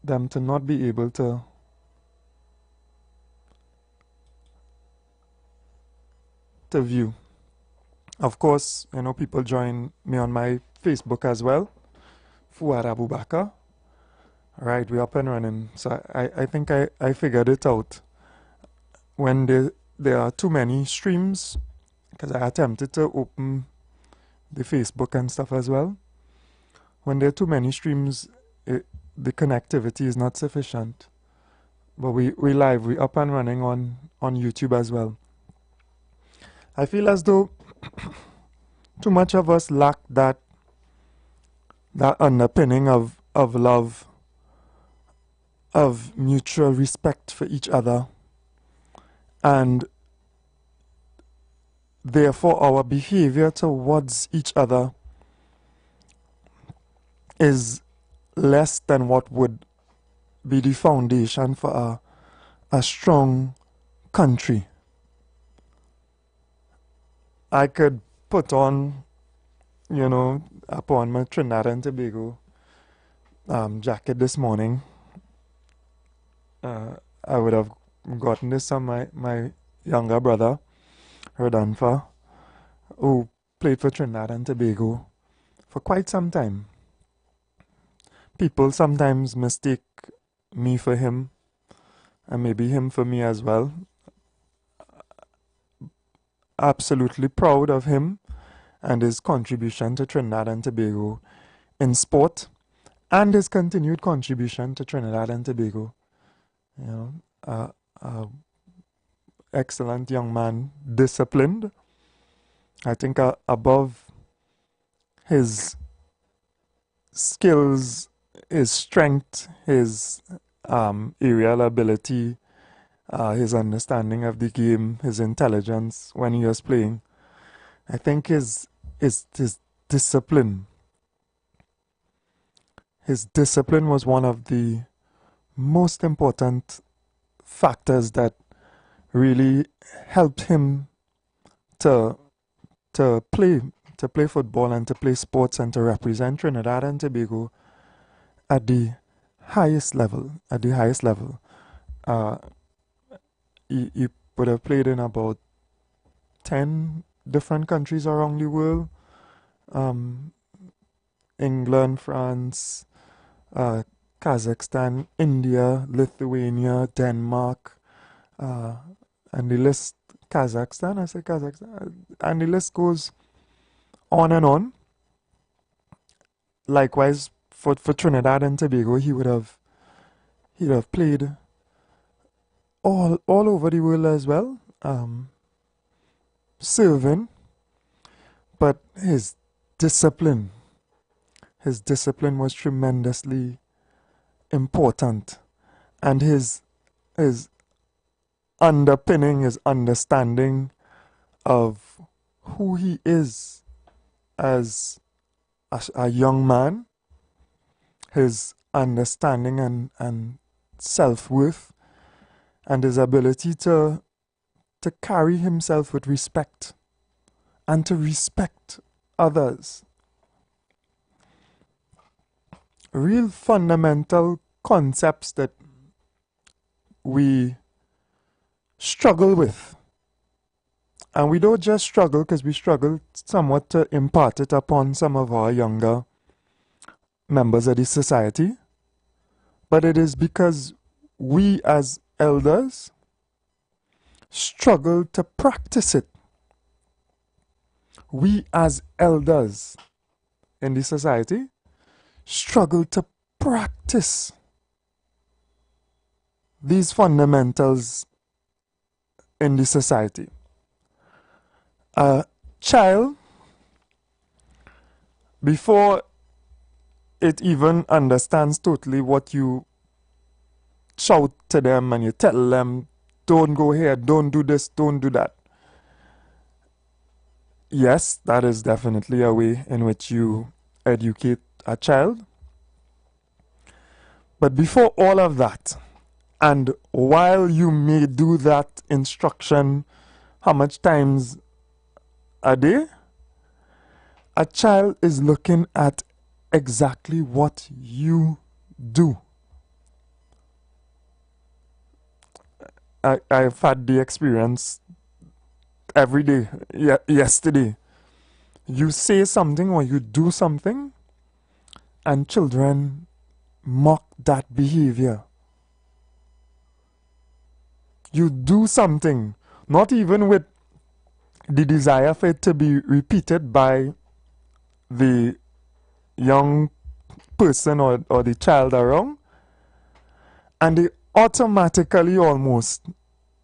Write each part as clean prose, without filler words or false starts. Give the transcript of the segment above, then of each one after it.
them to not be able to view. Of course, you know, people join me on my Facebook as well, Fuad Abubakar. Right, we're up and running. So I think I figured it out. When there are too many streams, because I attempted to open the Facebook and stuff as well. When there are too many streams, the connectivity is not sufficient. But we live, we up and running on YouTube as well. I feel as though too much of us lack that underpinning of love, of mutual respect for each other, and therefore our behavior towards each other is less than what would be the foundation for a strong country. I could put on, you know, upon my Trinidad and Tobago jacket this morning. I would have gotten this from my younger brother, Rodanfa, who played for Trinidad and Tobago for quite some time. People sometimes mistake me for him, and maybe him for me as well. Absolutely proud of him and his contribution to Trinidad and Tobago in sport, and his continued contribution to Trinidad and Tobago. You know, excellent young man, disciplined. I think above his skills, his strength, his aerial ability, his understanding of the game, his intelligence when he was playing, I think his discipline. His discipline was one of the most important factors that really helped him to play football and to play sports and to represent Trinidad and Tobago at the highest level. He would have played in about 10 different countries around the world. England, France, Kazakhstan, India, Lithuania, Denmark, and the list, Kazakhstan, and the list goes on and on. Likewise, for Trinidad and Tobago, he'd have played all over the world as well, serving, but his discipline was tremendously important, and his underpinning, his understanding of who he is as a young man, his understanding and self-worth, and his ability to carry himself with respect and to respect others. Real fundamental concepts that we struggle with. And we don't just struggle because we struggle somewhat to impart it upon some of our younger members of the society, but it is because we as elders struggle to practice it. We as elders in the society struggle to practice these fundamentals in the society. A child, before it even understands totally what you shout to them and you tell them, don't go here, don't do this, don't do that. Yes, that is definitely a way in which you educate a child. But before all of that, and while you may do that instruction, how much times a day? A child is looking at exactly what you do. I've had the experience every day. Yesterday, you say something or you do something, and children mock that behavior. You do something, not even with the desire for it to be repeated by the young person or the child around, and they automatically almost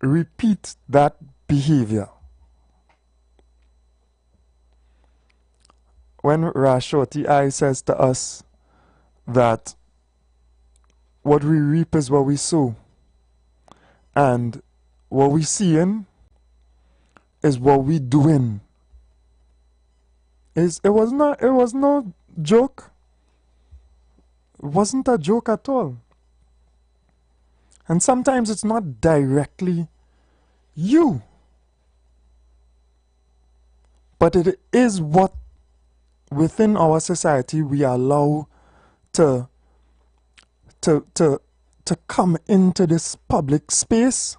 repeat that behavior. When Rashoti I says to us that what we reap is what we sow, and what we seeing is what we doing. It was no joke. It wasn't a joke at all. And sometimes it's not directly you, but it is what within our society we allow to come into this public space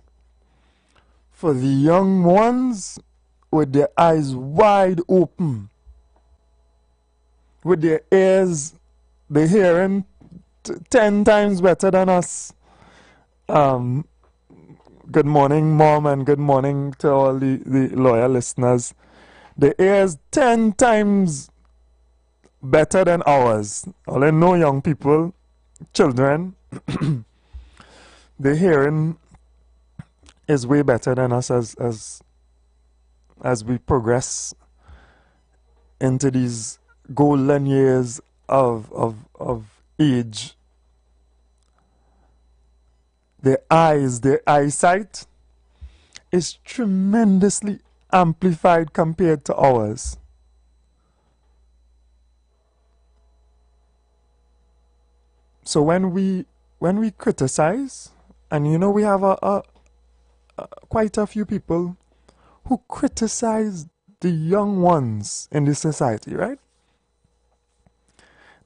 for the young ones with their eyes wide open, with their ears, they're hearing 10 times better than us. Good morning, Mom, and good morning to all the loyal listeners. The ears 10 times better than ours. All I know, young people, children, the hearing is way better than us as we progress into these golden years of age. Their eyes, their eyesight is tremendously amplified compared to ours. So when we criticize, and we have quite a few people who criticize the young ones in this society, right?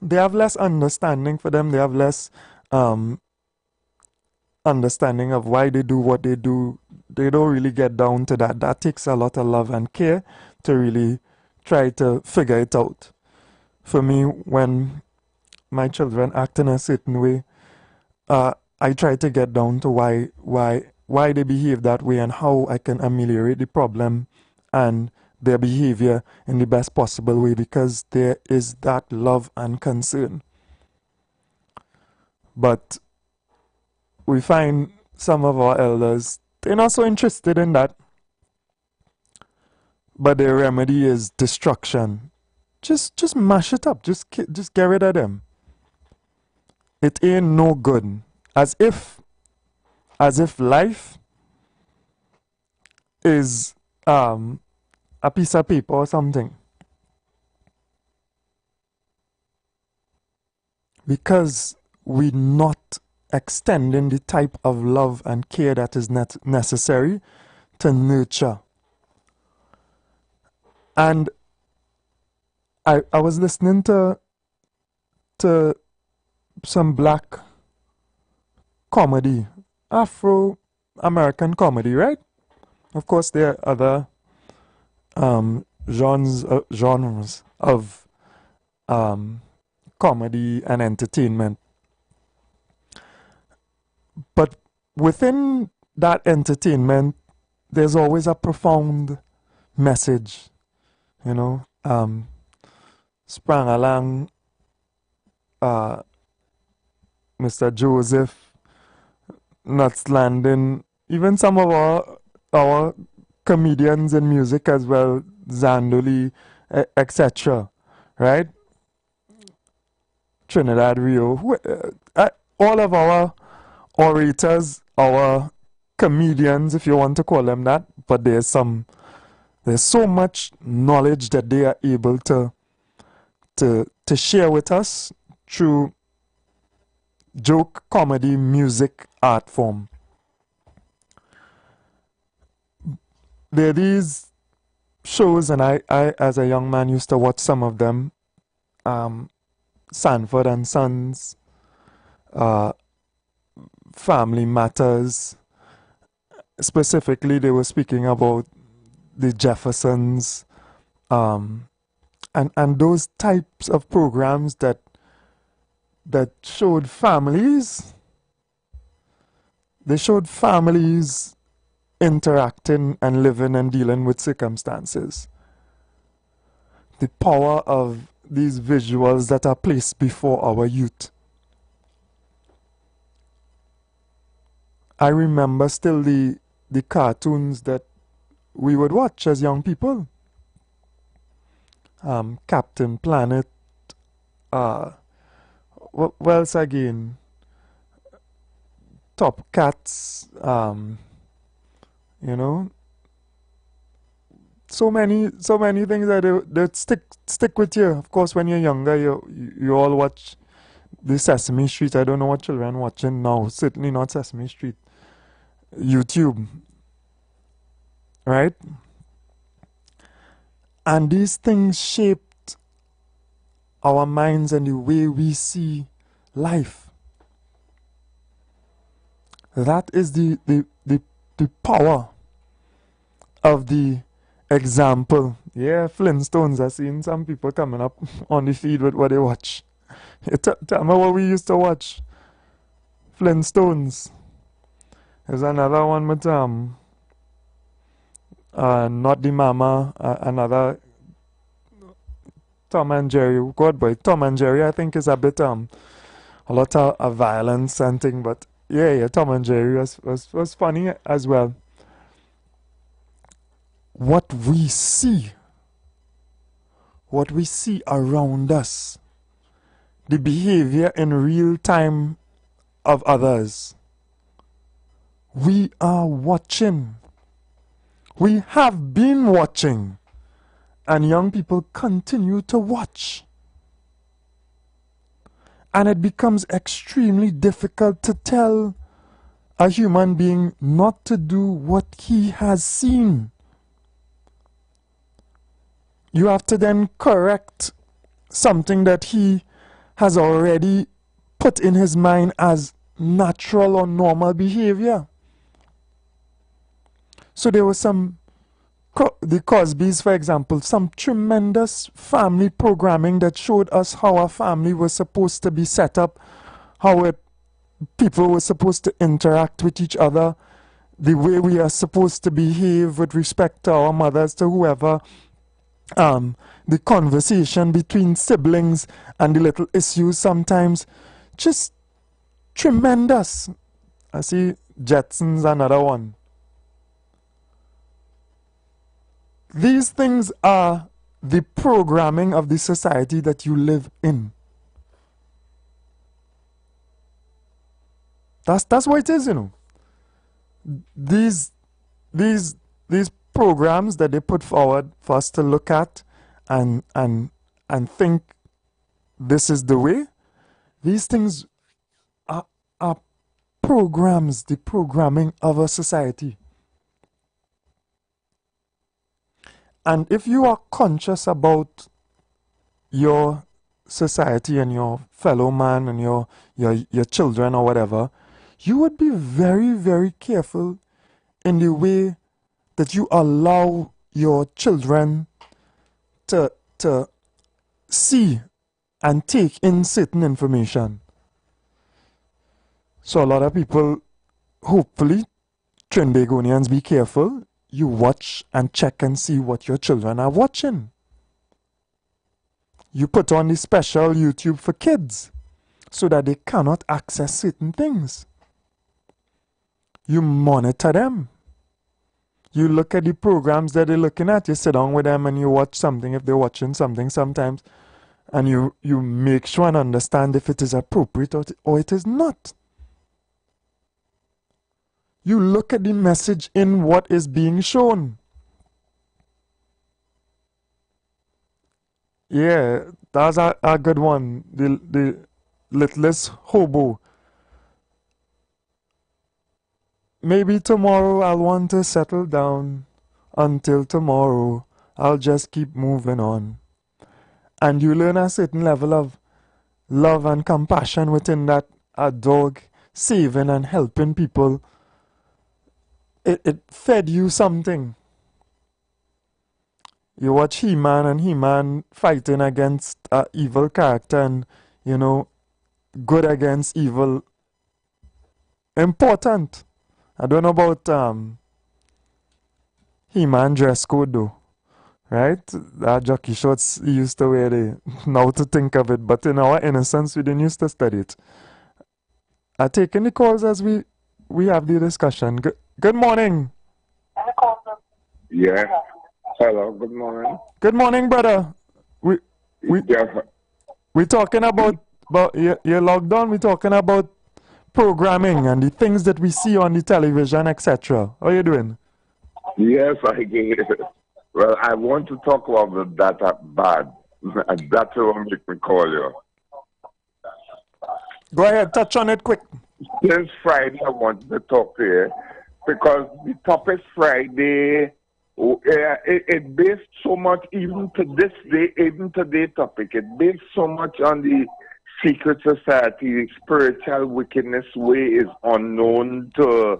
They have less understanding for them. They have less understanding of why they do what they do. They don't really get down to that. That takes a lot of love and care to really try to figure it out. For me, when my children act in a certain way, I try to get down to why they behave that way and how I can ameliorate the problem and their behavior in the best possible way, because there is that love and concern. But we find some of our elders, they're not so interested in that, but their remedy is destruction. Just mash it up. Just get rid of them. It ain't no good. As if life is a piece of paper or something. Because we're not extending the type of love and care that is necessary to nurture. And I was listening to some black comedy, Afro-American comedy, right? Of course, there are other genres of comedy and entertainment. But within that entertainment, there's always a profound message, Sprang along, Mr. Joseph, Nuts Landing, even some of our comedians in music as well, Zandoli, etc., right? Trinidad Rio, all of our orators, our comedians, if you want to call them that, but there's so much knowledge that they are able to share with us through joke, comedy, music, art form. There are these shows, and I as a young man used to watch some of them. Sanford and Sons, Family Matters, specifically they were speaking about the Jeffersons, um, and those types of programs that showed families. They showed families interacting and living and dealing with circumstances. The power of these visuals that are placed before our youth. I remember still the cartoons that we would watch as young people. Captain Planet, what else again? Top Cats, you know, so many things that stick with you. Of course, when you're younger, you all watch the Sesame Street. I don't know what children watching now. Certainly not Sesame Street. YouTube, right? And these things shaped our minds and the way we see life. That is the power of the example. Yeah, Flintstones. I've seen some people coming up on the feed with what they watch. Tell me what we used to watch. Flintstones. There's another one with not the mama, another Tom and Jerry. God boy, Tom and Jerry I think is a bit a lot of violence and thing, but yeah, Tom and Jerry was funny as well. What we see around us, the behavior in real time of others. We are watching. We have been watching. And young people continue to watch. And it becomes extremely difficult to tell a human being not to do what he has seen. You have to then correct something that he has already put in his mind as natural or normal behavior. So there was the Cosbys, for example, some tremendous family programming that showed us how a family was supposed to be set up, how people were supposed to interact with each other, the way we are supposed to behave with respect to our mothers, to whoever, the conversation between siblings and the little issues sometimes. Just tremendous. I see Jetsons, another one. These things are the programming of the society that you live in. That's what it is, you know. These programs that they put forward for us to look at and think this is the way. These things are programs, the programming of a society. And if you are conscious about your society and your fellow man and your children or whatever, you would be very, very careful in the way that you allow your children to see and take in certain information. So a lot of people, hopefully, Trinbagonians, be careful. You watch and check and see what your children are watching. You put on the special YouTube for kids so that they cannot access certain things. You monitor them. You look at the programs that they're looking at. You sit down with them and you watch something if they're watching something sometimes. And you make sure and understand if it is appropriate or it is not. You look at the message in what is being shown. Yeah, that's a good one. The littlest hobo. Maybe tomorrow I'll want to settle down. Until tomorrow, I'll just keep moving on. And you learn a certain level of love and compassion within that, a dog saving and helping people it fed you something. You watch He-Man and He-Man fighting against evil character and, you know, good against evil. Important. I don't know about He-Man dress code though. Right? That jockey shorts he used to wear the, now to think of it, but in our innocence we didn't used to study it. I take any calls as we have the discussion. Good morning. Yeah. Hello, good morning. Good morning, brother. We talking about you're logged on. We're talking about programming and the things that we see on the television, etc. How you doing? Yes, I get it. Well, I want to talk about the data bad. And that's what make me call you. Go ahead, touch on it quick. Since Friday, I wanted to talk to you because the topic Friday, it based so much, even to this day, even today's topic, it based so much on the secret society, the spiritual wickedness way is unknown to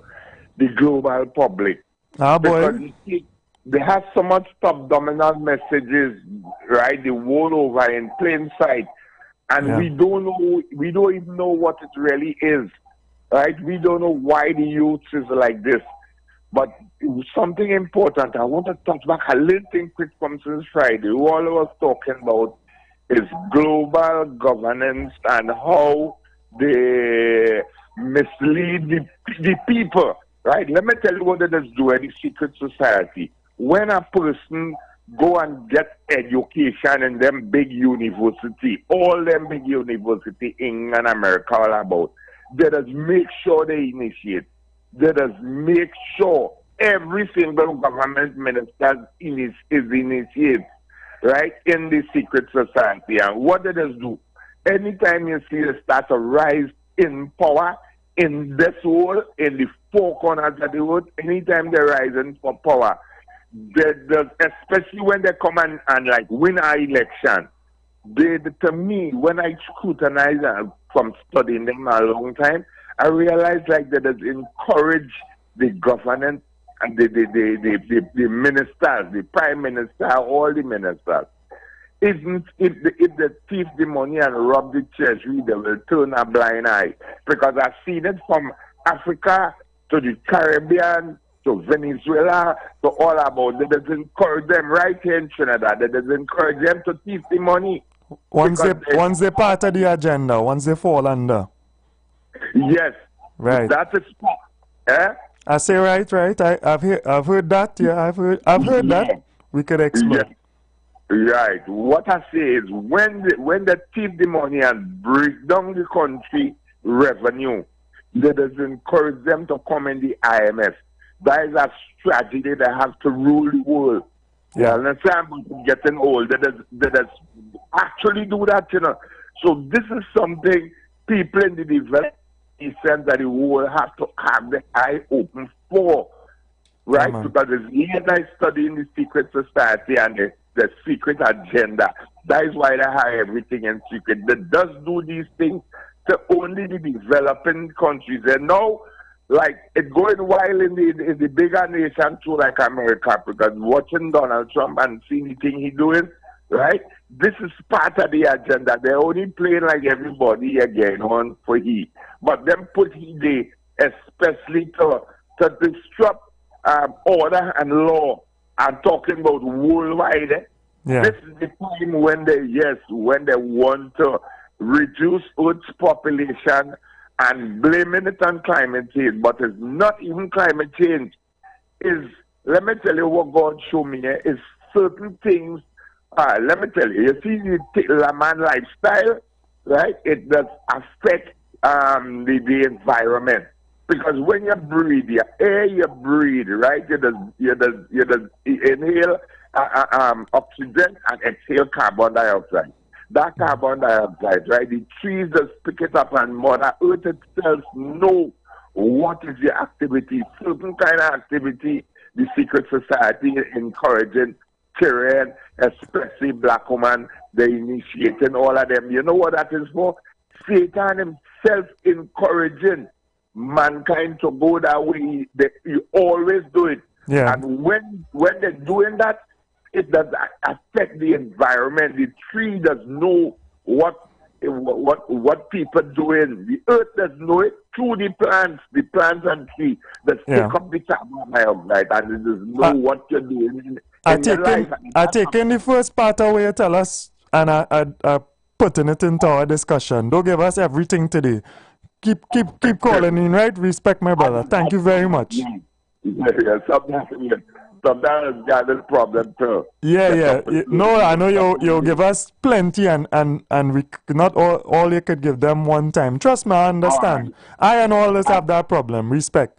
the global public. Ah, boy. Because they have so much top-dominant messages, right, the world over in plain sight. And we don't even know what it really is, right? We don't know why the youth is like this. But something important, I want to touch back a little thing quick from since Friday. All I was talking about is global governance and how they mislead the people, right? Let me tell you what it is doing in the secret society. When a person go and get education in them big university, all them big university, England, America, all about, they just make sure they initiate. They just make sure every single government minister is initiated, right, in the secret society. And what they just do, anytime you see they start to rise in power, in this world, in the four corners of the world, anytime they rise in for power, especially when they come and like win our election, to me, when I scrutinize from studying them a long time, I realize like that they encourage the government and the ministers, the prime minister, all the ministers. If they thief the money and rob the treasury, they will turn a blind eye. Because I've seen it from Africa to the Caribbean to Venezuela, to all about. They just encourage them right here in Trinidad. They just encourage them to thief the money. Once they're part of the agenda, once they fall under. Yes. Right. That is, eh? I say right. I've heard that. Yeah, I've heard that. We could explore. Yes. Right. What I say is when they thief the money and break down the country revenue, they just encourage them to come in the IMF. That is a strategy they have to rule the world. Yeah, and I'm getting old. They just actually do that, you know. So this is something people in the development sense that the world have to have the eye open for, right? Because it's years I study in the secret society and the secret agenda. That is why they have everything in secret. They does do these things to only the developing countries. And now, like, it's going wild in the bigger nation too, like America, because watching Donald Trump and seeing the thing he's doing, right? This is part of the agenda. They're only playing like everybody again on for he. But them put he there, especially to disrupt order and law. I'm talking about worldwide. This is the time when they want to reduce Earth's population and blaming it on climate change, but it's not even climate change. Let me tell you what God showed me here, is certain things. Let me tell you, you see the man lifestyle, right? It does affect the environment. Because when you breathe, your air you breathe, right? You does inhale oxygen and exhale carbon dioxide. That carbon dioxide, right? The trees just pick it up, and Mother Earth itself know what is the activity. Certain kind of activity the secret society is encouraging children, especially black women, they initiating all of them. You know what that is for? Satan himself encouraging mankind to go that way. You always do it. Yeah. And when they're doing that, it does affect the environment. The tree does know what people doing. The earth does know it through the plants and trees that take up the carbon dioxide, and it does know what you're doing in your life. I taking the first part away you tell us, and I putting it into our discussion. Don't give us everything today. Keep calling in, right? Respect my brother. Thank you very much. Yeah, sometimes got this problem too. Yeah. No, I know you give us plenty, and we not all you could give them one time. Trust me, I understand. Right. I and all us have that problem. Respect.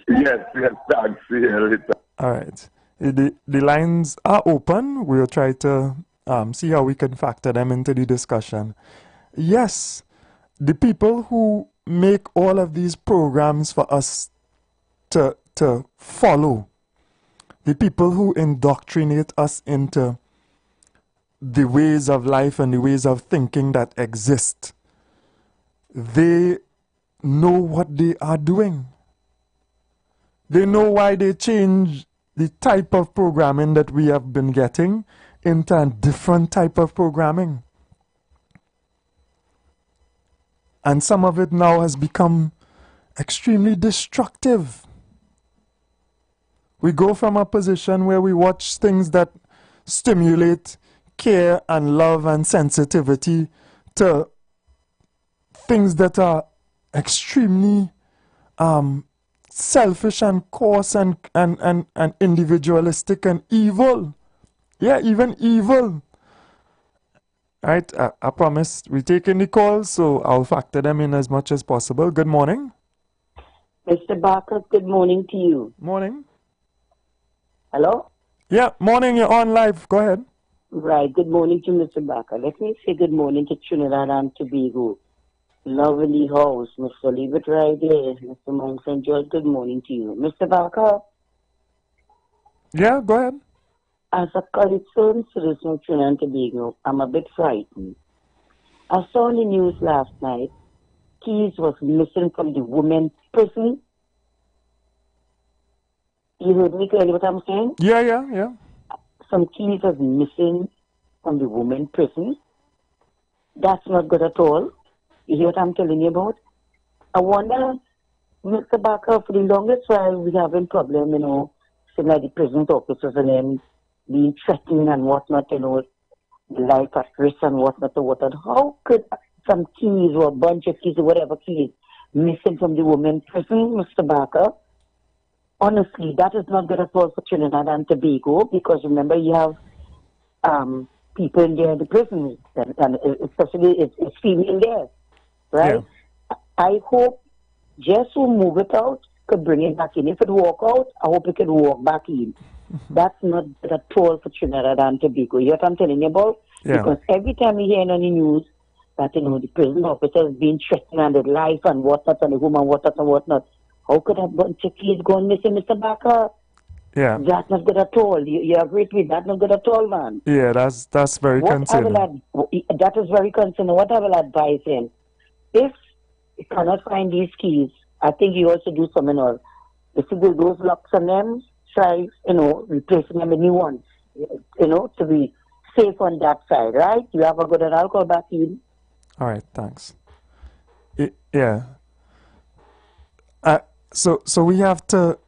Yes, thanks. See you later. All right. The lines are open. We'll try to see how we can factor them into the discussion. Yes, the people who make all of these programs for us to follow, the people who indoctrinate us into the ways of life and the ways of thinking that exist, they know what they are doing. They know why they change the type of programming that we have been getting into a different type of programming. And some of it now has become extremely destructive. We go from a position where we watch things that stimulate care and love and sensitivity to things that are extremely selfish and coarse and individualistic and evil. Yeah, even evil. Right, I promise we take any calls, so I'll factor them in as much as possible. Good morning. Mr. Barker, good morning to you. Morning. Hello? Yeah, morning, you're on live. Go ahead. Right, good morning to Mr. Barker. Let me say good morning to Trinidad and Tobago. Lovely house, Mr. Leave it right there. Mr. Mount St. George, good morning to you. Mr. Barker? Yeah, go ahead. As a concerned citizen of Trinidad and Tobago, I'm a bit frightened. I saw in the news last night, Keys was missing from the women's prison. You heard me clearly what I'm saying? Yeah. Some Keys was missing from the women's prison. That's not good at all. You hear what I'm telling you about? I wonder, Mr. Barker, for the longest while we having problem, saying like the prison officers and them being threatened and whatnot, life at risk and whatnot. How could some keys or a bunch of keys or whatever keys missing from the women's prison, Mr. Barker? Honestly, that is not good at all for Trinidad and Tobago, because remember you have people in there in the prison, and especially it's female there, right? Yeah. I hope just who move it out could bring it back in. If it walk out, I hope it could walk back in. That's not good at all for Trinidad and Tobago. You know what I'm telling you about? Yeah. Because every time you hear on the news that, the prison officers being threatened and their life and whatnot, and the woman whatnot, how could a bunch of kids go missing, Mr. Barker? Yeah. That's not good at all. You agree with me? That's not good at all, man. Yeah, that's very concerning. That is very concerning. What I will advise him, if you cannot find these keys, I think you also do something else. If you do those locks on them, try, replacing them with new ones, to be safe on that side, right? You have a good, and I'll call back in. All right, thanks. Yeah. So we have to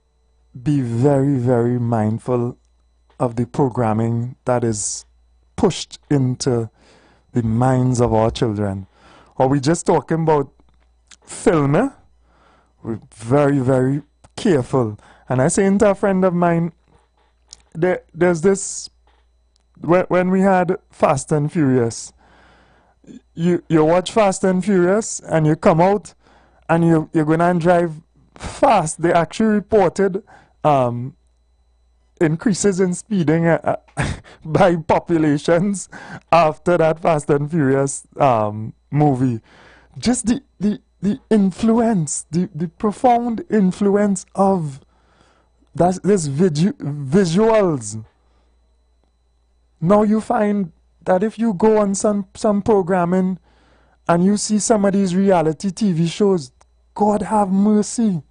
be very, very mindful of the programming that is pushed into the minds of our children. Are we just talking about film? We're very, very careful. And I say to a friend of mine, there's this, when we had Fast and Furious, you watch Fast and Furious and you come out and you're going to drive fast. They actually reported increases in speeding by populations after that Fast and Furious movie. Just the influence, the profound influence of this visuals. Now you find that if you go on some programming and you see some of these reality TV shows, God have mercy.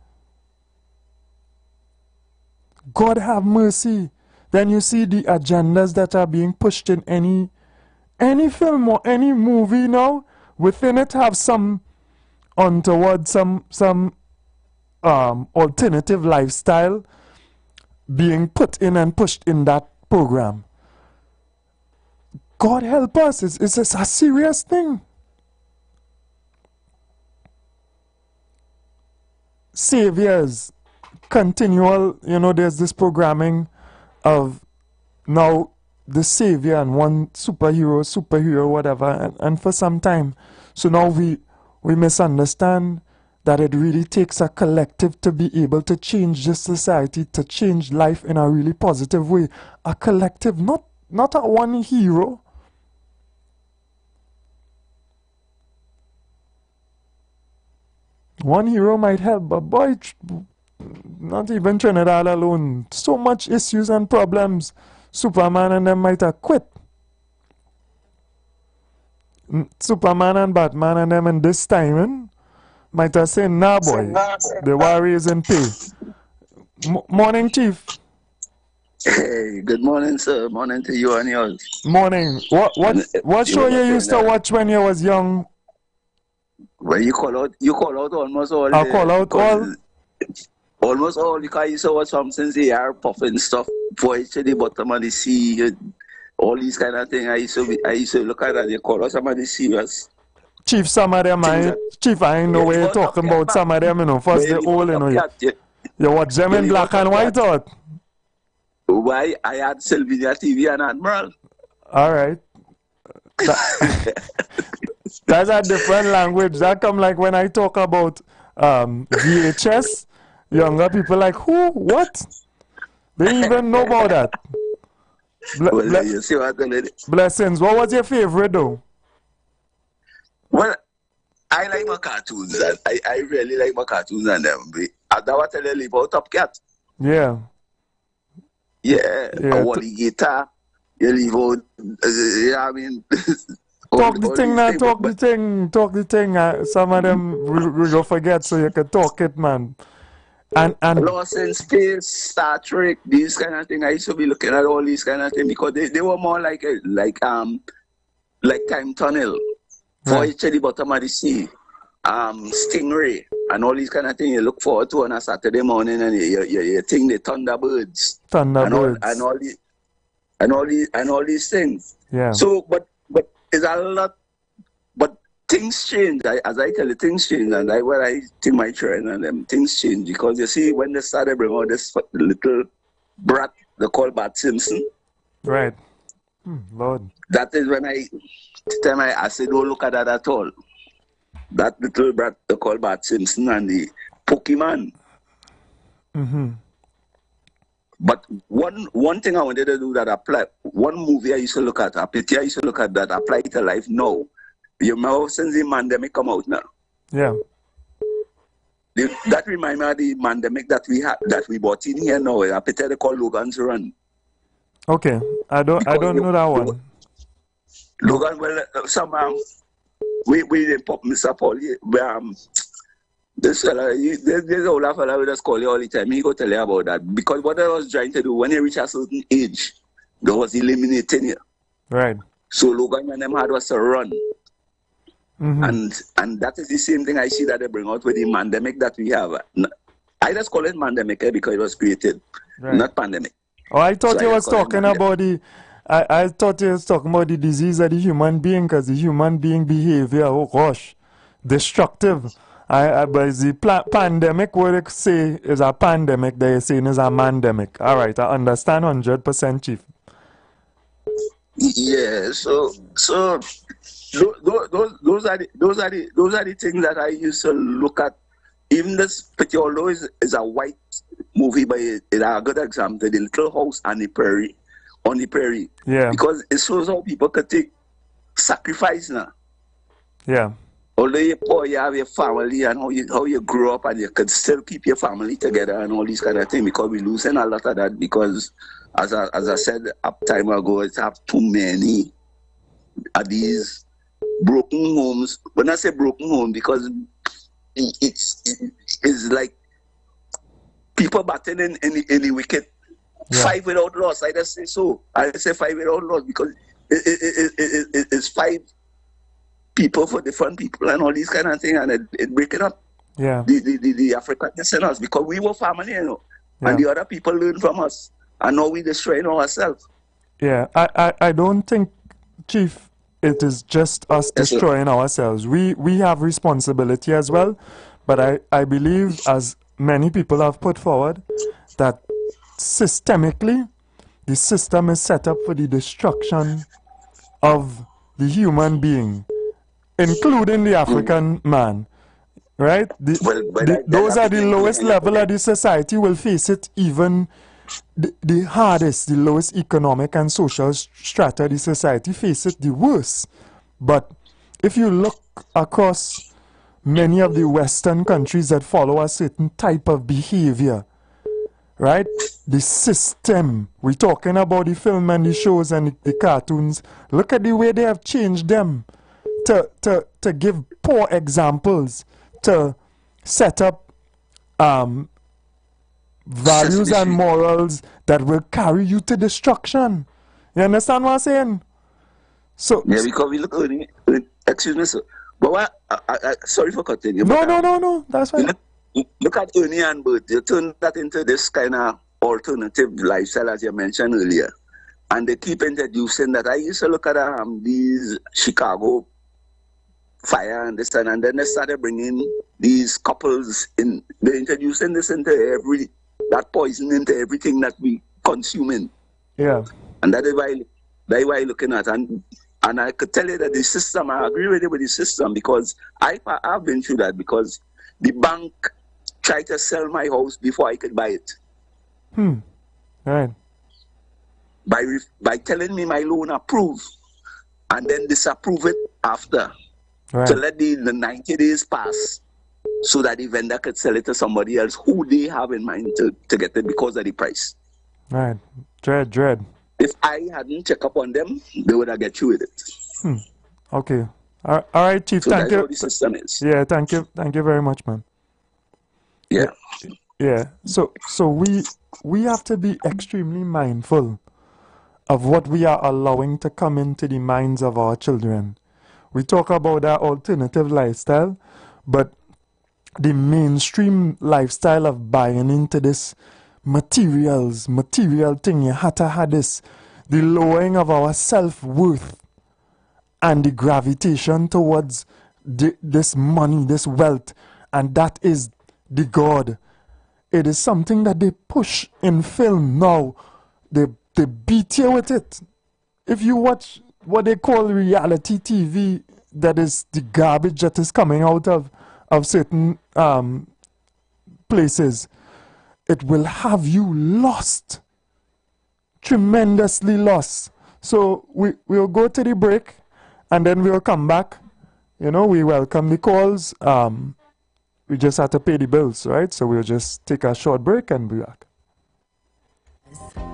God have mercy. Then you see the agendas that are being pushed in any film or any movie now. Within it have some untoward, some alternative lifestyle being put in and pushed in that program. God help us. It's a serious thing. Saviors, continual, there's this programming of now the savior and one superhero, whatever, and for some time. So now we misunderstand that it really takes a collective to be able to change this society, to change life in a really positive way. A collective, not a one hero. One hero might help, but boy, not even Trinidad alone. So much issues and problems. Superman and them might have quit. Superman and Batman and them in this time might have said, nah boy, the war is in pay. Morning, Chief. Hey, good morning, sir. Morning to you and yours. Morning. What show you used to watch when you was young? Well, you call out almost all. I'll call out all? Almost all, because I used to watch some since the air puffing stuff, voice to the bottom of the sea, all these kind of things. I used to look at that. They call out some of the serious. Chief, some of them, Chief, I ain't know where you're talking about some of them, First, they're old, You watch them in black and white, out? Why? I had Sylvania TV and Admiral. All right. That's a different language. That come like when I talk about VHS, younger people like, who? What? They even know about that. You see what Blessings. What was your favorite though? Well, I like my cartoons. I really like my cartoons and them. That what I tell you about Top Cat. Yeah. Yeah. A Wally Guitar. You leave out, I mean... Talk the thing. Some of them we go forget, so you can talk it, man. And Lost in Space, Star Trek, these kind of things. I used to be looking at all these kind of things because they were more like Time Tunnel, Voyage to the Bottom of the Sea, Stingray, and all these kind of things you look forward to on a Saturday morning, and you think the Thunderbirds, and all these things. Yeah. So, but it's a lot. But things change. As I tell you, things change, and when I think my children and them, things change because you see when they started bringing out this little brat they call Bart Simpson. Right. Lord. That is when I said, don't look at that at all. That little brat they call Bart Simpson and the Pokemon. Mm-hmm. But one thing I wanted to do that apply, one movie I used to look at, a picture I used to look at that apply to life now. You remember since the pandemic come out now? Yeah. That remind me of the pandemic that we bought in here now. A picture they call Logan's Run. Okay. I don't know that one. Logan, well, somehow we didn't pop Mr. Paul. This fella, there's a older fella we just call you all the time. He go tell you about that. Because what I was trying to do, when you reach a certain age, there was eliminating you. Right. So Logan and them had was to run. Mm-hmm. And that is the same thing I see that they bring out with the pandemic that we have. I just call it pandemic because it was created, not pandemic. Oh, I thought you was talking about I thought you was talking about the disease of the human being, because the human being behavior, oh gosh, destructive. But the pandemic, what they say is a pandemic, they're saying is a mandemic. All right, I understand 100%, Chief. Yeah, so those are the things that I used to look at. Even this picture, although is a white movie, but it's a good example. The Little House on the Prairie, Yeah. Because it shows how people could take sacrifice now. Yeah. Although you're poor, you have your family and how you grew up, and you could still keep your family together and all these kind of things, because we're losing a lot of that because, as I said a time ago, it's have too many of these broken homes. When I say broken home, because it's like people batting in the wicket. Yeah. 5 without loss. I just say so. I say 5 without loss because it's 5 people for different people and all these kind of things, and it break it up. Yeah. The African descendants, because we were family, you know, and the other people learn from us, and now we destroying ourselves. Yeah, I don't think, Chief, it is just us destroying ourselves. We have responsibility as well, but I believe, as many people have put forward, that systemically the system is set up for the destruction of the human being, including the African man. Right? Those are the lowest level of the society will face it, even the hardest, the lowest economic and social strata of the society face it the worst. But if you look across many of the Western countries that follow a certain type of behavior, right? The system, we're talking about the film and the shows and the cartoons, look at the way they have changed them to give poor examples, to set up values and morals that will carry you to destruction. You understand what I'm saying? So yeah, because we look early. Excuse me, sir. But what? Sorry for cutting you. No. That's fine. Look at Ernie and Bert. You turn that into this kind of alternative lifestyle, as you mentioned earlier, and they keep introducing that. I used to look at these Chicago Fire and this and then they started bringing these couples in. They're introducing this into that poison into everything that we consuming. Yeah, and that is why I'm looking at and I could tell you that the system. I agree with you with the system because I've been through that because the bank tried to sell my house before I could buy it. Right. By telling me my loan approved and then disapprove it after. Right. To let the 90 days pass so that the vendor could sell it to somebody else who they have in mind to get it because of the price. Right. Dread. If I hadn't checked up on them, they would have get you with it. Okay. All right, Chief. So thank that's you. how the system is. Yeah, thank you. Thank you very much, man. Yeah. Yeah. So we have to be extremely mindful of what we are allowing to come into the minds of our children. We talk about that alternative lifestyle, but the mainstream lifestyle of buying into this material thing, you had to have this, the lowering of our self-worth and the gravitation towards this money, this wealth, and that is the God. It is something that they push in film now. They beat you with it. If you watch what they call reality TV, that is the garbage that is coming out of certain places, it will have you lost, tremendously lost. So we'll go to the break and then we'll come back. You know, we welcome the calls. We just have to pay the bills, right? So we'll just take a short break and be back.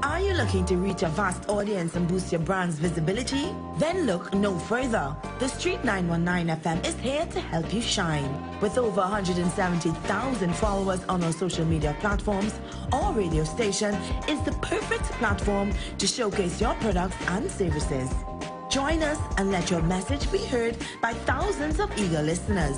Are you looking to reach a vast audience and boost your brand's visibility? Then look no further. The Street 919 FM is here to help you shine. With over 170,000 followers on our social media platforms, our radio station is the perfect platform to showcase your products and services. Join us and let your message be heard by thousands of eager listeners.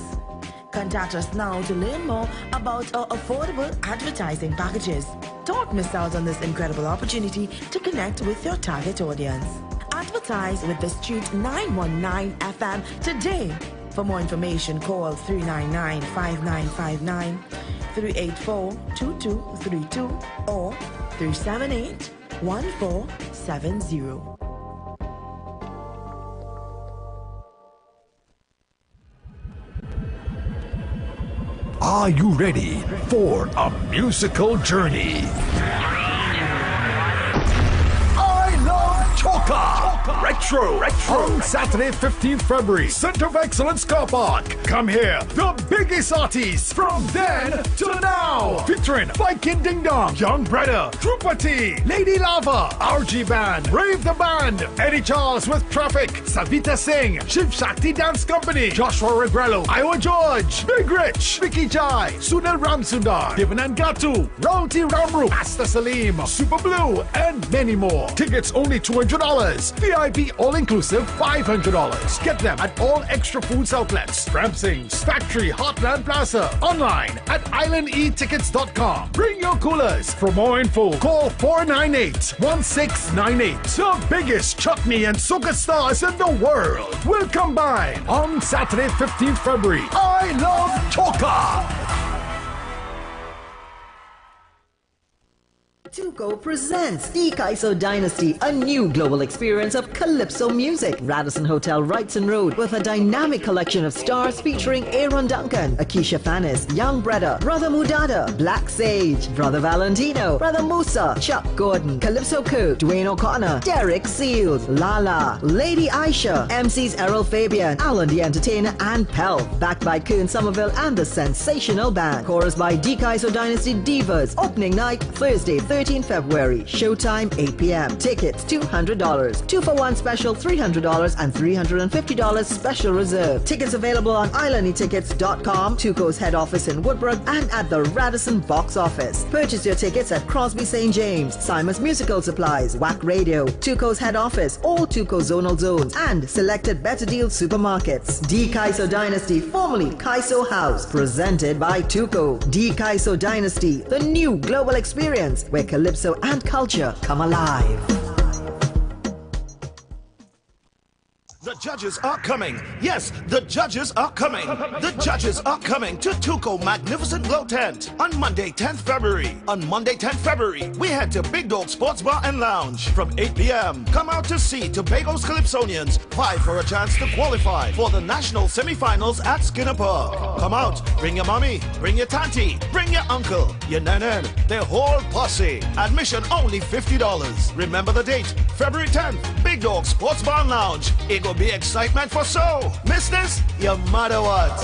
Contact us now to learn more about our affordable advertising packages. Don't miss out on this incredible opportunity to connect with your target audience. Advertise with the Street 919 FM today. For more information, call 399-5959, 384-2232 or 378-1470. Are you ready for a musical journey? I love Choca! Retro! On Saturday, 15th February, Center of Excellence Car Park. Come here, the biggest artists from then to now. Featuring Catherine, Viking Ding Dong, Young Brother, Trooper T, Lady Lava, RG Band, Brave the Band, Eddie Charles with Traffic, Savita Singh, Shiv Shakti Dance Company, Joshua Regrello, Iowa George, Big Rich, Vicky Jai, Sunil Ramsundar, Devanand Gatu, Rauti Ramru, Asta Salim, Super Blue, and many more. Tickets only $200. VIP all-inclusive $500. Get them at all Extra Foods outlets, Ramsing's, Factory, Heartland Plaza, online at islandetickets.com. Bring your coolers. For more info, call 498-1698. The biggest chutney and soca stars in the world will combine on Saturday, 15th February. I love Choka! Tuco presents the Kaiso Dynasty, a new global experience of calypso music. Radisson Hotel, Wrightson Road, with a dynamic collection of stars featuring Aaron Duncan, Akeisha Fanis, Young Brother, Brother Mudada, Black Sage, Brother Valentino, Brother Musa, Chuck Gordon, Calypso Kirk, Dwayne O'Connor, Derek Seals, Lala, Lady Aisha, MCs Errol Fabian, Alan the Entertainer, and Pel. Backed by Kern Somerville and the Sensational Band. Chorus by the Kaiso Dynasty Divas. Opening night, Thursday, 13 February. Showtime 8 p.m. Tickets $200. 2-for-1 special $300 and $350 special reserve. Tickets available on islandetickets.com, Tuco's head office in Woodbrook, and at the Radisson box office. Purchase your tickets at Crosby St. James, Simon's Musical Supplies, WAC Radio, Tuco's head office, all Tuco zonal zones, and selected Better Deal supermarkets. The Kaiso Dynasty, formerly Kaiso House, presented by Tuco. The Kaiso Dynasty, the new global experience where calypso and culture come alive. The judges are coming. Yes, the judges are coming. The judges are coming to Tuco Magnificent Glow Tent on Monday, 10th February. On Monday, 10th February, we head to Big Dog Sports Bar and Lounge from 8 p.m. Come out to see Tobago's Calypsonians vie for a chance to qualify for the national semifinals at Skinner Park. Come out, bring your mommy, bring your tanty, bring your uncle, your nanan, their whole posse. Admission only $50. Remember the date, February 10th, Big Dog Sports Bar and Lounge. It will be excitement for so. Miss this? You matter what.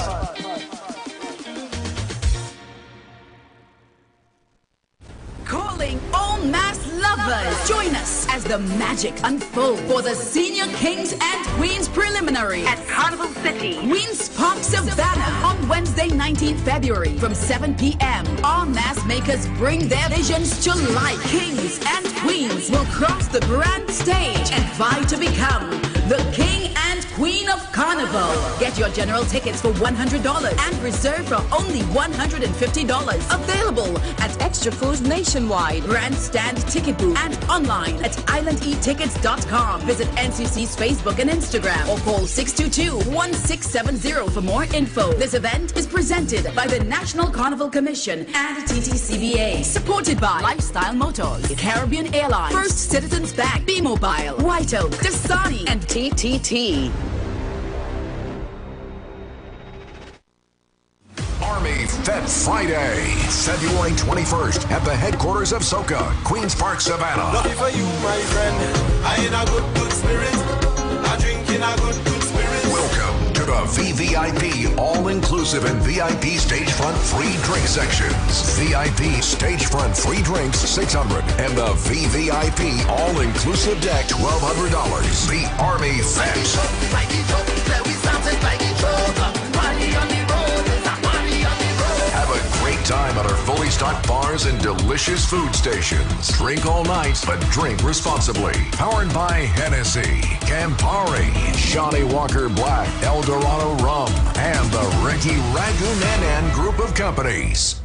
Calling all mass lovers. Join us as the magic unfolds for the Senior Kings and Queens Preliminary at Carnival City, Queens Park, Savannah on Wednesday, 19th February from 7 p.m. Our mass makers bring their visions to life. Kings and Queens will cross the grand stage and vie to become the King and Queen of Carnival. Get your general tickets for $100 and reserve for only $150. Available at Extra Foods nationwide, Grandstand Ticket Booth, and online at islandetickets.com. Visit NCC's Facebook and Instagram or call 622-1670 for more info. This event is presented by the National Carnival Commission and TTCBA. Supported by Lifestyle Motors, Caribbean Airlines, First Citizens Bank, B-Mobile, White Oak, Dasani, and TTT. Army Fet Friday, February 21st at the headquarters of Soca, Queens Park, Savannah. Lucky for you, my friend. I in a good spirit. I drink in a good spirit. Welcome to the VVIP all-inclusive and VIP stagefront free drink sections. VIP stagefront free drinks $600 and the VVIP all-inclusive deck $1,200. The Army Fet. Have a great time at our fully stocked bars and delicious food stations. Drink all night, but drink responsibly. Powered by Hennessy, Campari, Johnny Walker Black, El Dorado Rum, and the Ricky Ragunan Group of Companies.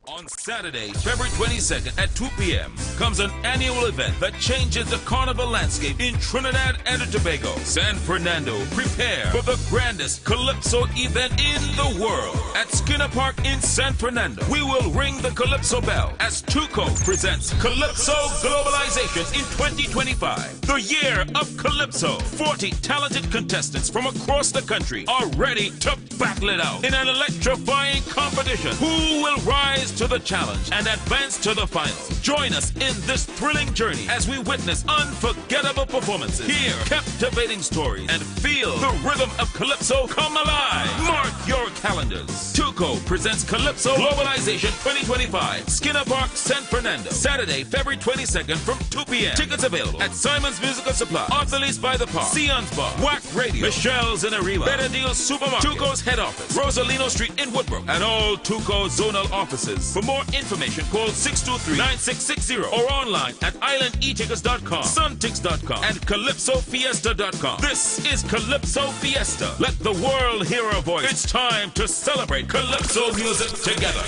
On Saturday, February 22nd at 2 p.m. comes an annual event that changes the carnival landscape in Trinidad and Tobago. San Fernando, prepare for the grandest Calypso event in the world. At Skinner Park in San Fernando, we will ring the Calypso bell as Tuco presents Calypso Globalization in 2025. The year of Calypso. 40 talented contestants from across the country are ready to battle it out in an electrifying competition. Who will rise to the challenge and advance to the final. Join us in this thrilling journey as we witness unforgettable performances, hear captivating stories, and feel the rhythm of Calypso come alive. Mark your calendars. Tuco presents Calypso Globalization 2025, Skinner Park, San Fernando, Saturday, February 22nd from 2 p.m. Tickets available at Simon's Musical Supply, Arthur's by the Park, Sion's Bar, Wack Radio, Michelle's in Arriba, Better Deal Supermarket, Tuco's head office, Rosalino Street in Woodbrook, and all Tuco zonal offices. For more information, call 623-9660 or online at islandetickets.com, suntix.com, and calypsofiesta.com. This is Calypso Fiesta. Let the world hear our voice. It's time to celebrate Calypso music together.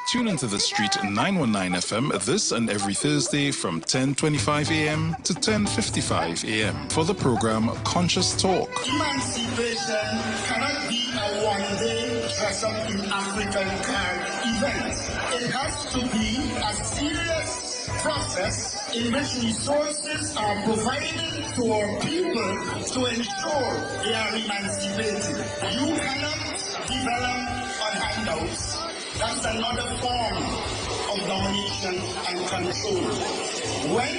Tune into The Street 919 FM this and every Thursday from 10:25 a.m. to 10:55 a.m. for the program Conscious Talk. Emancipation cannot be a one-day dress-up in African card event. It has to be a serious process in which resources are provided to our people to ensure they are emancipated. You cannot develop on handouts. That's another form of domination and control. When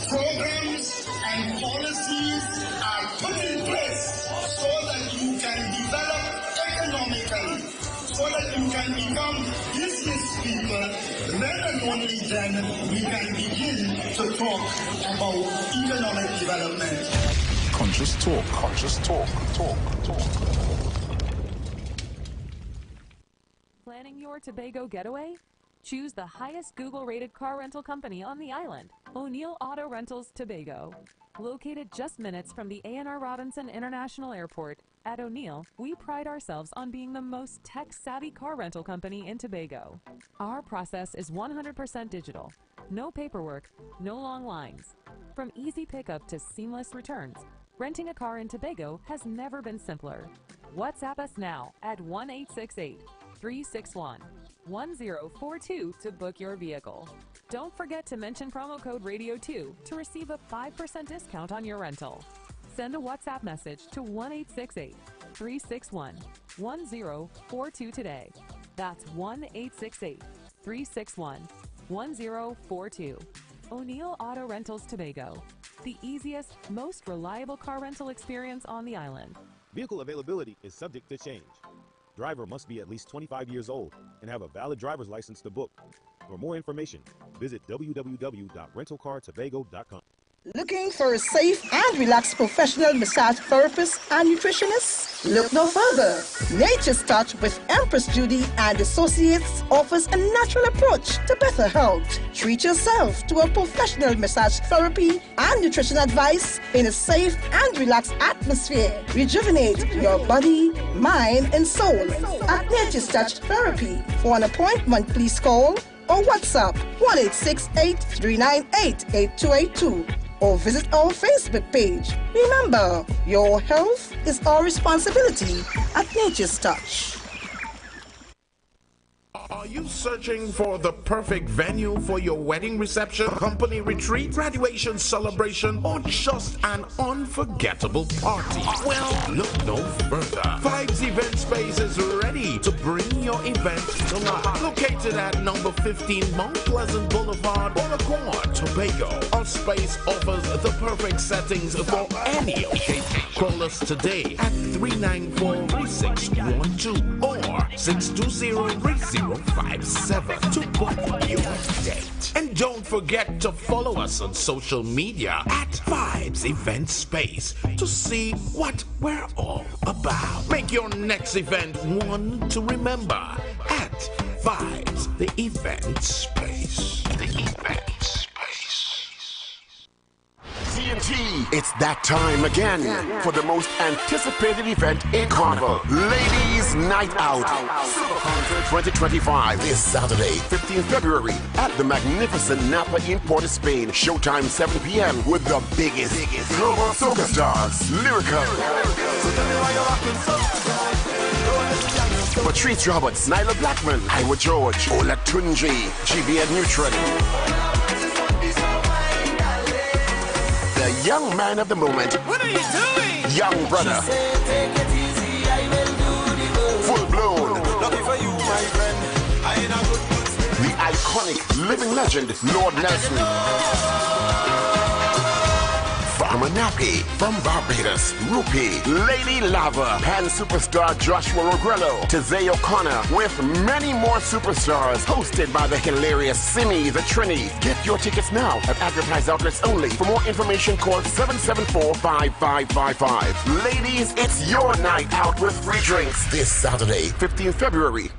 programs and policies are put in place so that you can develop economically, so that you can become business people, then and only then we can begin to talk about economic development. Conscious Talk. Conscious Talk. Talk. Planning your Tobago getaway? Choose the highest Google-rated car rental company on the island, O'Neill Auto Rentals Tobago. Located just minutes from the A&R Robinson International Airport, at O'Neill, we pride ourselves on being the most tech-savvy car rental company in Tobago. Our process is 100% digital. No paperwork, no long lines. From easy pickup to seamless returns, renting a car in Tobago has never been simpler. WhatsApp us now at 1-868-361-1042 to book your vehicle. Don't forget to mention promo code RADIO2 to receive a 5% discount on your rental. Send a WhatsApp message to 1-868-361-1042 today. That's 1-868-361-1042. O'Neill Auto Rentals Tobago, the easiest, most reliable car rental experience on the island. Vehicle availability is subject to change. Driver must be at least 25 years old and have a valid driver's license to book. For more information, visit www.rentalcartobago.com. Looking for a safe and relaxed professional massage therapist and nutritionist? Look no further. Nature's Touch with Empress Judy and Associates offers a natural approach to better health. Treat yourself to a professional massage therapy and nutrition advice in a safe and relaxed atmosphere. Rejuvenate your body, mind, and soul at Nature's Touch Therapy. For an appointment, please call or WhatsApp 1-868-398-8282. or visit our Facebook page. Remember, your health is our responsibility at Nature's Touch. Are you searching for the perfect venue for your wedding reception, company retreat, graduation celebration, or just an unforgettable party? Well, look no further. Vibes Event Space is ready to bring your event to life. Located at number 15 Mount Pleasant Boulevard, Oregon, Tobago. Our space offers the perfect settings for any occasion. Call us today at 394-3612 or 620-3057 to book your date. And don't forget to follow us on social media at Vibes Event Space to see what we're all about. Make your next event one to remember at Vibes the Event Space. The Event Space. TNT, it's that time again for the most anticipated event in Carnival, Ladies Night Out. Super Concert 2025 is Saturday, 15th February at the magnificent Napa in Port of Spain. Showtime 7 p.m. with the biggest global soca stars, Lyrical, Patrice Roberts, Nyla Blackman, Iowa George, Ola Tunji, GBN Neutron. The young man of the moment. What are you doing? Young brother. Full blown. iconic living legend, Lord Nelson. Farmer Nappy from Barbados, Rupee, Lady Lava, and superstar Joshua Regrello, Tizay O'Connor, with many more superstars, hosted by the hilarious Simi the Trini. Get your tickets now at advertised outlets only. For more information, call 774-5555. Ladies, it's your night out with free drinks this Saturday, 15th February.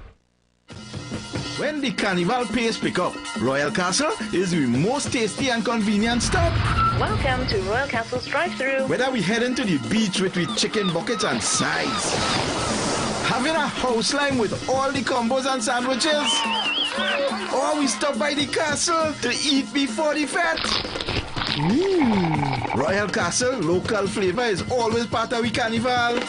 When the carnival pace pick up, Royal Castle is the most tasty and convenient stop. Welcome to Royal Castle's drive-thru. Whether we heading to the beach with chicken buckets and sides, having a house line with all the combos and sandwiches, or we stop by the castle to eat before the fete. Royal Castle local flavor is always part of the carnival.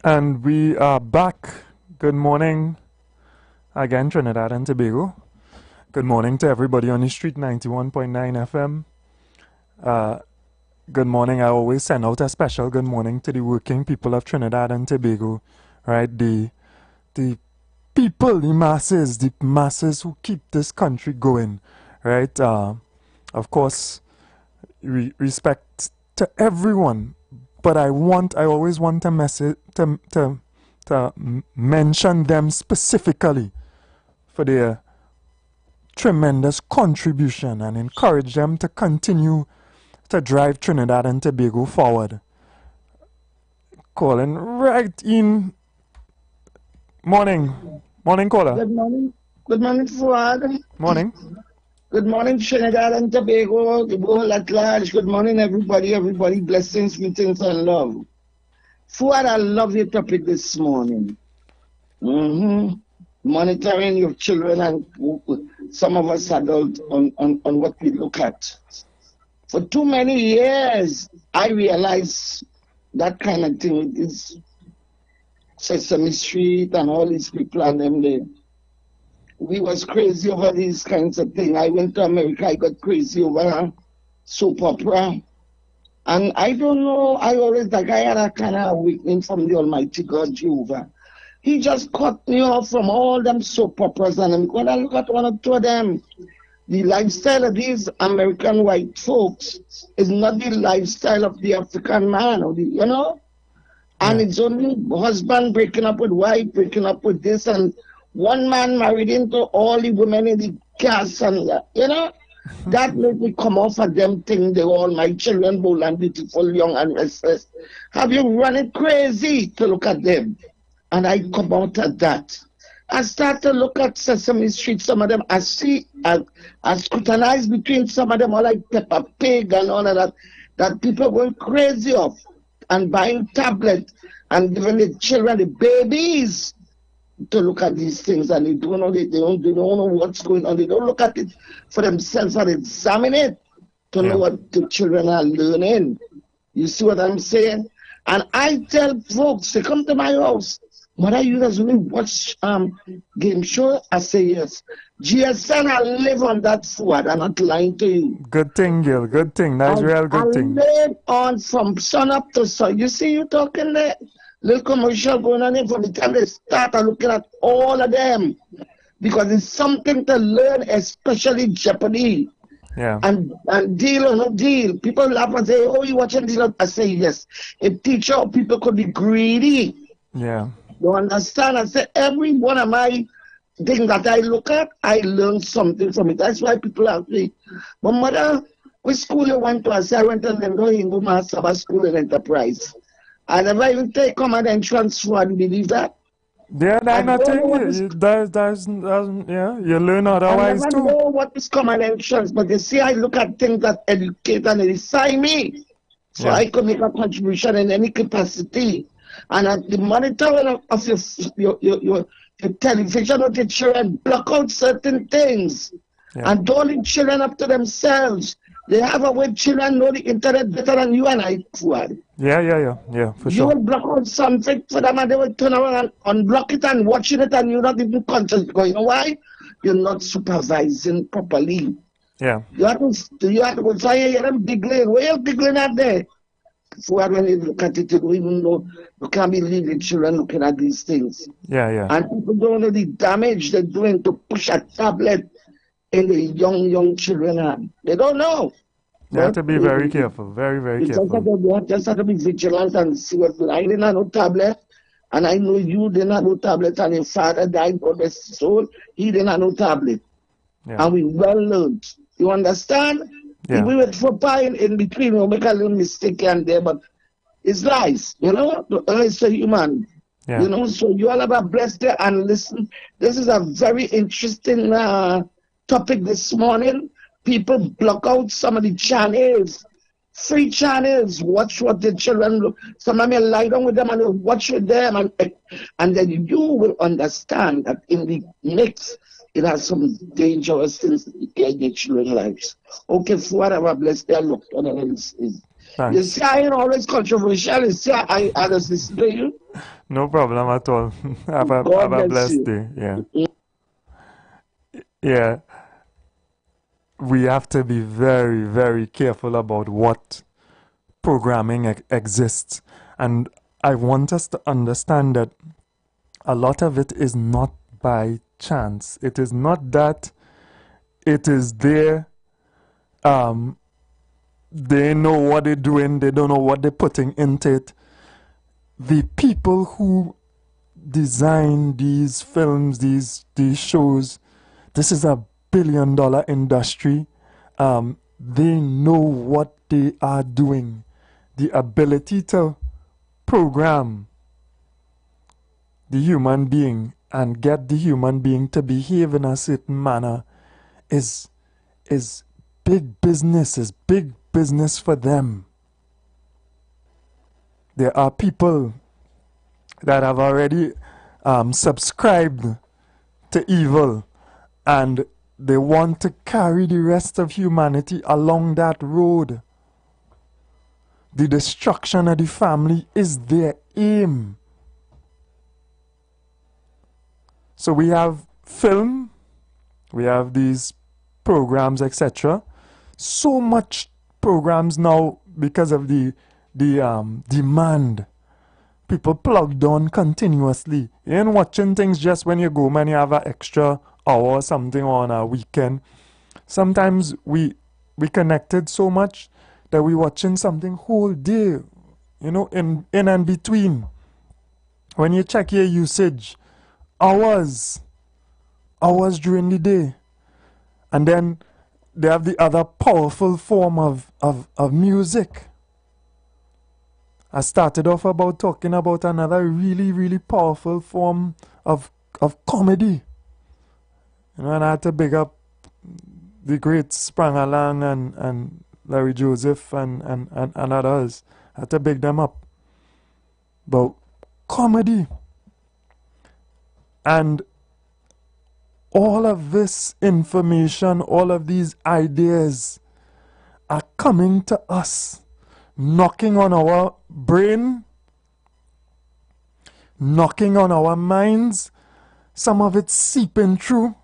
And we are back. Good morning again, Trinidad and Tobago. Good morning to everybody on the street, 91.9 FM. Good morning. I always send out a special good morning to the working people of Trinidad and Tobago, right? The people, the masses who keep this country going, right? Of course, respect to everyone. But I always want to mention them specifically for their tremendous contribution and encourage them to continue to drive Trinidad and Tobago forward. Calling right in. Morning, caller. Good morning. Good morning, Fuad. Morning. Good morning, Trinidad and Tobago, the world at large. Good morning, everybody. Blessings, meetings, and love. Fuad, I love your topic this morning. Monitoring your children and some of us adults on what we look at. For too many years, I realized that kind of thing with this Sesame Street and all these people and them there. We was crazy over these kinds of things. I went to America, I got crazy over soap opera. And I don't know, I always, the guy had a kind of awakening from the Almighty God, Jehovah. He just cut me off from all them soap operas and I'm going to look at one or two of them. the lifestyle of these American white folks is not the lifestyle of the African man, or the, you know? And it's only husband breaking up with wife, breaking up with this, and one man married into all the women in the cast, and, you know? That made me come off of them thing, they all my children, bold and beautiful, young and restless. Have you run it crazy to look at them? And I come out of that. I start to look at Sesame Street, some of them, I see, I scrutinize between some of them, all like Peppa Pig and all of that, that people going crazy off and buying tablets and giving the children, the babies, to look at these things, and they don't know, they don't know what's going on. They don't look at it for themselves and examine it to know what the children are learning. You see what I'm saying? And I tell folks, they come to my house, mother, you guys only watch game show? I say yes. GSN, I live on that food. I'm not lying to you. Good thing, Gil. Good thing. That's real good thing. I live on from sun up to sun. You see you talking there? Little commercial going on here from the time they start. I'm looking at all of them. Because it's something to learn, especially Jeopardy. Yeah. And Deal or No Deal. People laugh and say, oh, you watching Deal? I say yes. If teacher or people could be greedy. Yeah. You understand? I say every one of my things that I look at, I learn something from it. That's why people ask me, but mother, which school you went to? I say I went to the Hindu Master School in Enterprise. I never even take common entrance for and believe that. Yeah, that's nothing. You learn otherwise I too. never know what is common entrance, but you see, I look at things that educate and edify me. So I could make a contribution in any capacity. And at the monitoring of your television of the children, block out certain things. And don't leave children up to themselves. They have a way children know the internet better than you and I, Fuad. Yeah, for sure. You will block out something for them and they will turn around and unblock it and watching it and you're not even conscious. Because you know why? You're not supervising properly. Yeah. You have to go say, yeah, them giggling. Where you giggling at there? Fuad, when you look at it, you don't even know. You can't believe the children looking at these things. Yeah. And people don't know the damage they're doing to push a tablet in the young children hand. They don't know. You have to be very careful, very careful. You just have to be vigilant and see what. I didn't have no tablet, and I know you didn't have no tablet, and your father died for the soul. He didn't have no tablet. And we well learned. You understand? Yeah. We went for pie in between, we'll make a little mistake and there, but it's lies, you know? The earth is a human. Yeah. You know, so you all have a blessed day and listen. This is a very interesting topic this morning. People block out some of the channels, free channels, watch what the children look. Some of them lie down with them and watch with them, and then you will understand that in the mix, it has some dangerous things in the children's lives. Okay, for whatever blessed day, look on it. You see, I ain't always controversial. You see, I just listen to you. No problem at all. have a blessed day. Yeah. We have to be very, very careful about what programming exists. And I want us to understand that a lot of it is not by chance. It is not that it is there. They know what they're doing. They don't know what they're putting into it. The people who design these films, these shows, this is a billion-dollar industry. They know what they are doing. The ability to program the human being and get the human being to behave in a certain manner is big business, is big business for them. There are people that have already subscribed to evil, and they want to carry the rest of humanity along that road. The destruction of the family is their aim. So we have film, we have these programs, etc. So much programs now because of the demand. People plugged on continuously. You ain't watching things just when you go, man, you have an extra hour or something on a weekend. sometimes we connected so much that we watching something whole day, you know, in and between. When you check your usage, hours during the day. And then they have the other powerful form of music. I started off about talking about another really, really powerful form of comedy. You know, and I had to big up the great Sprangalang and Larry Joseph and others. I had to big them up. But comedy. And all of this information, all of these ideas are coming to us, knocking on our brain, knocking on our minds. Some of it seeping through,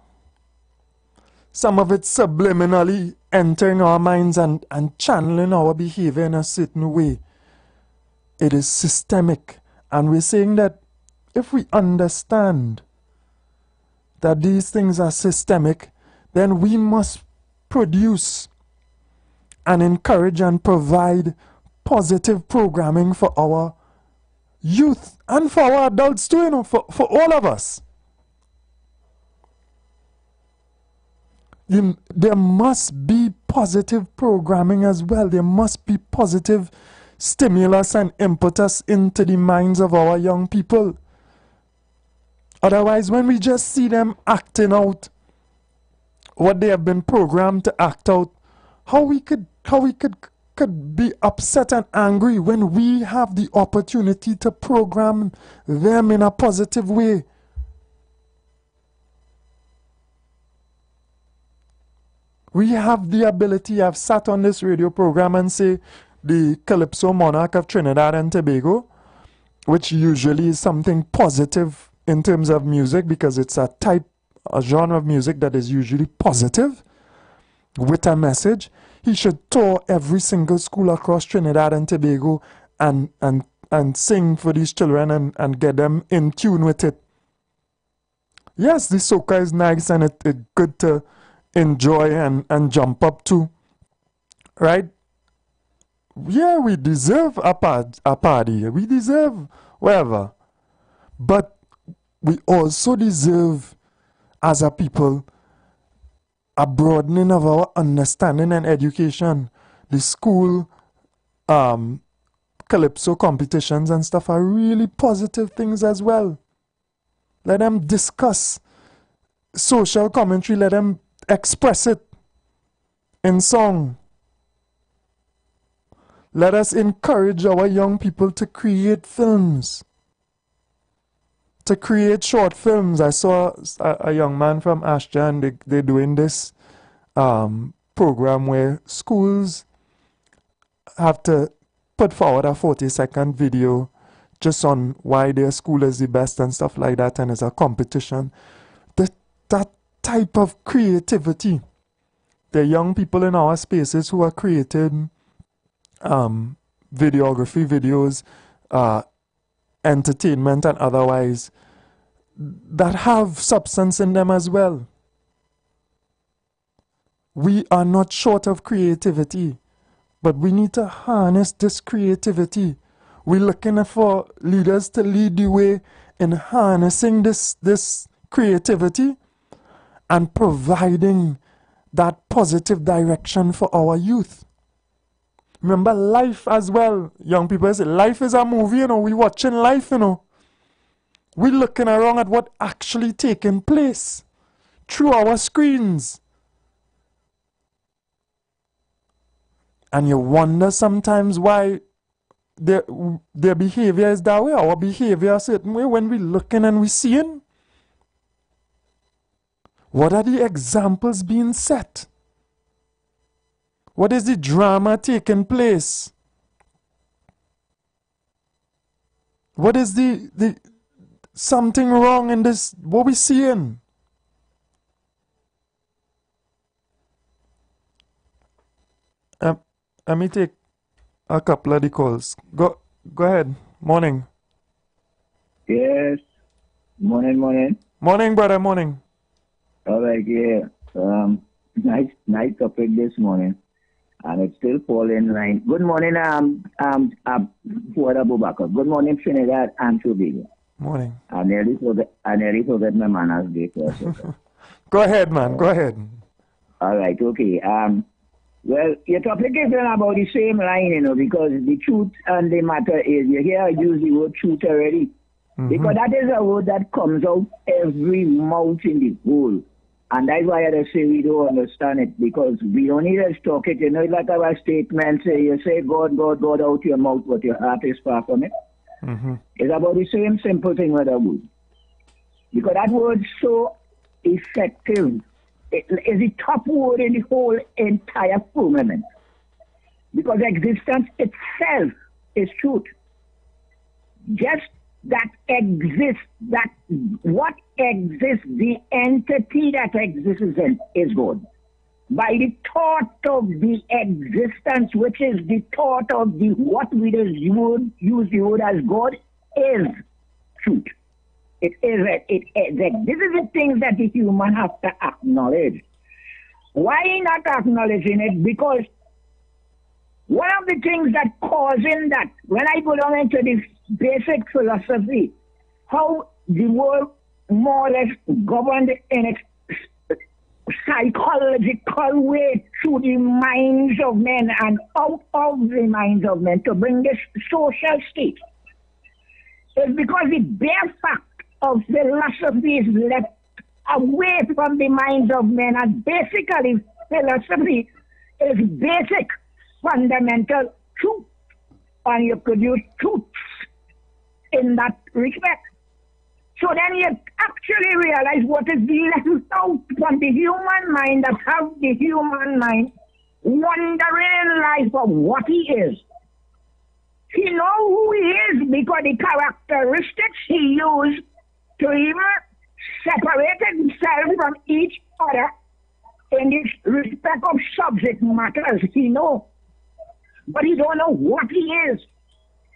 some of it subliminally entering our minds and channeling our behavior in a certain way. It is systemic. And we're saying that if we understand that these things are systemic, then we must produce and encourage and provide positive programming for our youth and for our adults too, you know, for all of us. There must be positive programming as well. There must be positive stimulus and impetus into the minds of our young people. Otherwise, when we just see them acting out what they have been programmed to act out, how we could be upset and angry when we have the opportunity to program them in a positive way. We have the ability. I've sat on this radio program and say the Calypso Monarch of Trinidad and Tobago, which usually is something positive in terms of music, because it's a genre of music that is usually positive with a message. He should tour every single school across Trinidad and Tobago and sing for these children and get them in tune with it. Yes, the soca is nice and it's good to enjoy and jump up to, right? Yeah, we deserve a party. We deserve whatever. But we also deserve, as a people, a broadening of our understanding and education. The school calypso competitions and stuff are really positive things as well. Let them discuss social commentary. Let them express it in song. Let us encourage our young people to create films, to create short films. I saw a young man from Ashton, they're doing this program where schools have to put forward a 40-second video just on why their school is the best and stuff like that, and it's a competition. That type of creativity. The young people in our spaces who are creating videography, videos, entertainment and otherwise, that have substance in them as well. We are not short of creativity, but we need to harness this creativity. We're looking for leaders to lead the way in harnessing this creativity and providing that positive direction for our youth. Remember life as well. Young people say life is a movie, you know. We're watching life, you know. We're looking around at what actually taking place through our screens. And you wonder sometimes why their behavior is that way. Our behavior a certain way when we're looking and we're seeing. What are the examples being set? What is the drama taking place? What is the something wrong in this, what we're seeing? Let me take a couple of the calls. Go ahead. Morning. Yes. Morning. Morning, brother. Morning. All right, yeah. nice topic this morning, and it still fall in line. Good morning, Fuad Abubakar. Good morning, Trinidad and Tobago. Morning. I nearly forget my manners day for a second. Go ahead, man. Go ahead. All right, okay. Well, your topic is about the same line, you know, because the truth and the matter is, you hear I use the word truth already, because that is a word that comes out every mouth in the whole. And that's why I say we don't understand it, because we only just talk it, you know, like our statement say, you say God, God, God out your mouth, but your heart is far from it. It's about the same simple thing with a word. Because that word is so effective. It is the top word in the whole entire firmament. Because existence itself is truth. Just that exists, that what exists, the entity that exists is God. By the thought of the existence, which is the thought of the what we use the word as God, is truth. It is. This is the thing that the human has to acknowledge. Why not acknowledging it? Because one of the things that causing that, when I go down into this basic philosophy, how the world more or less governed in its psychological way through the minds of men and out of the minds of men to bring this social state, is because the bare fact of philosophy is left away from the minds of men, and basically philosophy is basic, fundamental truth, and you could use truths in that respect. So then you actually realize what is left out from the human mind, that have the human mind wondering life of what he is. He knows who he is because the characteristics he used to even separate himself from each other in this respect of subject matters, he knows. But he don't know what he is.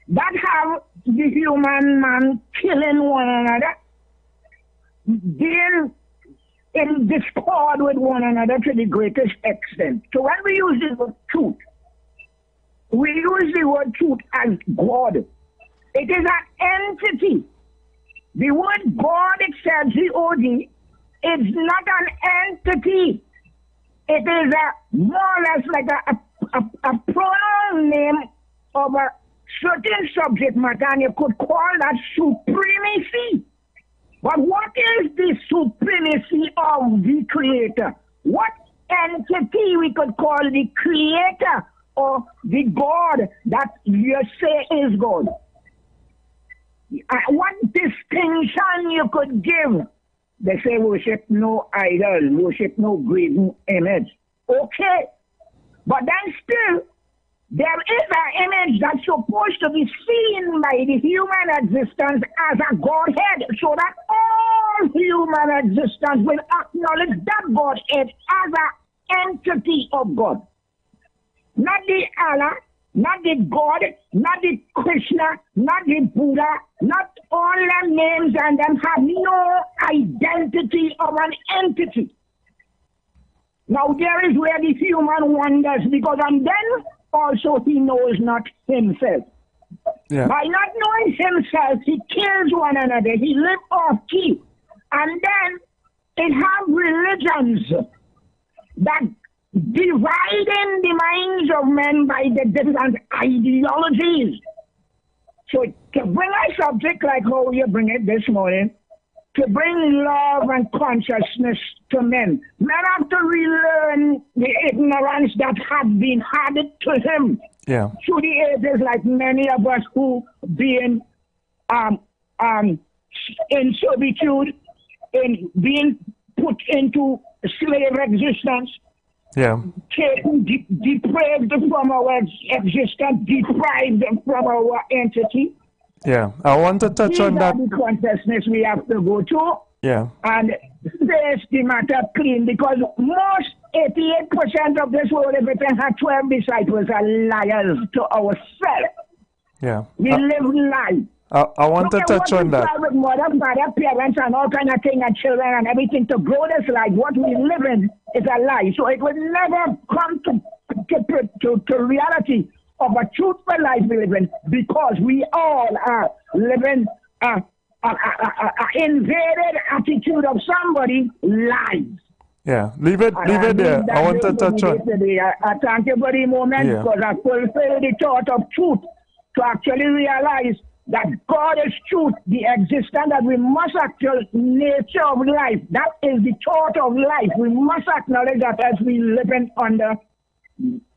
That have the human man killing one another, being in discord with one another to the greatest extent. So when we use the word truth, we use the word truth as God. It is an entity. The word God itself, G-O-D, is not an entity. It is more or less like a pronoun name of a certain subject matter, and you could call that supremacy. But what is the supremacy of the Creator? What entity we could call the Creator or the God that you say is God? What distinction you could give? They say worship no idol, worship no graven image. Okay, but then still, there is an image that's supposed to be seen by the human existence as a Godhead, so that all human existence will acknowledge that Godhead as an entity of God. Not the Allah, not the God, not the Krishna, not the Buddha, not all them names and them have no identity of an entity. Now there is where the human wonders, because and then also he knows not himself. Yeah. By not knowing himself, he kills one another. He lives off key. And then it have religions that dividing the minds of men by the different ideologies. So to bring a subject like how you bring it this morning, to bring love and consciousness to men have to relearn the ignorance that had been handed to him through the ages, like many of us who being in servitude, in being put into slave existence, depraved from our existence, deprived from our entity. Yeah, I want to touch on that. The consciousness we have to go to. Yeah. And face the matter clean, because most 88% of this world, everything had 12 disciples, are liars to ourselves. Yeah. We live lies. I want to touch on that. With mother, father, parents, and all kind of things, and children and everything to grow this life. What we live in is a lie. So it will never come to reality of a truthful life we live in, because we all are living a invaded attitude of somebody lies. Yeah, leave it there. I want to touch on. I thank you for the moment, because I fulfill the thought of truth to actually realize that God is truth, the existence that we must actual nature of life. That is the thought of life. We must acknowledge that as we living under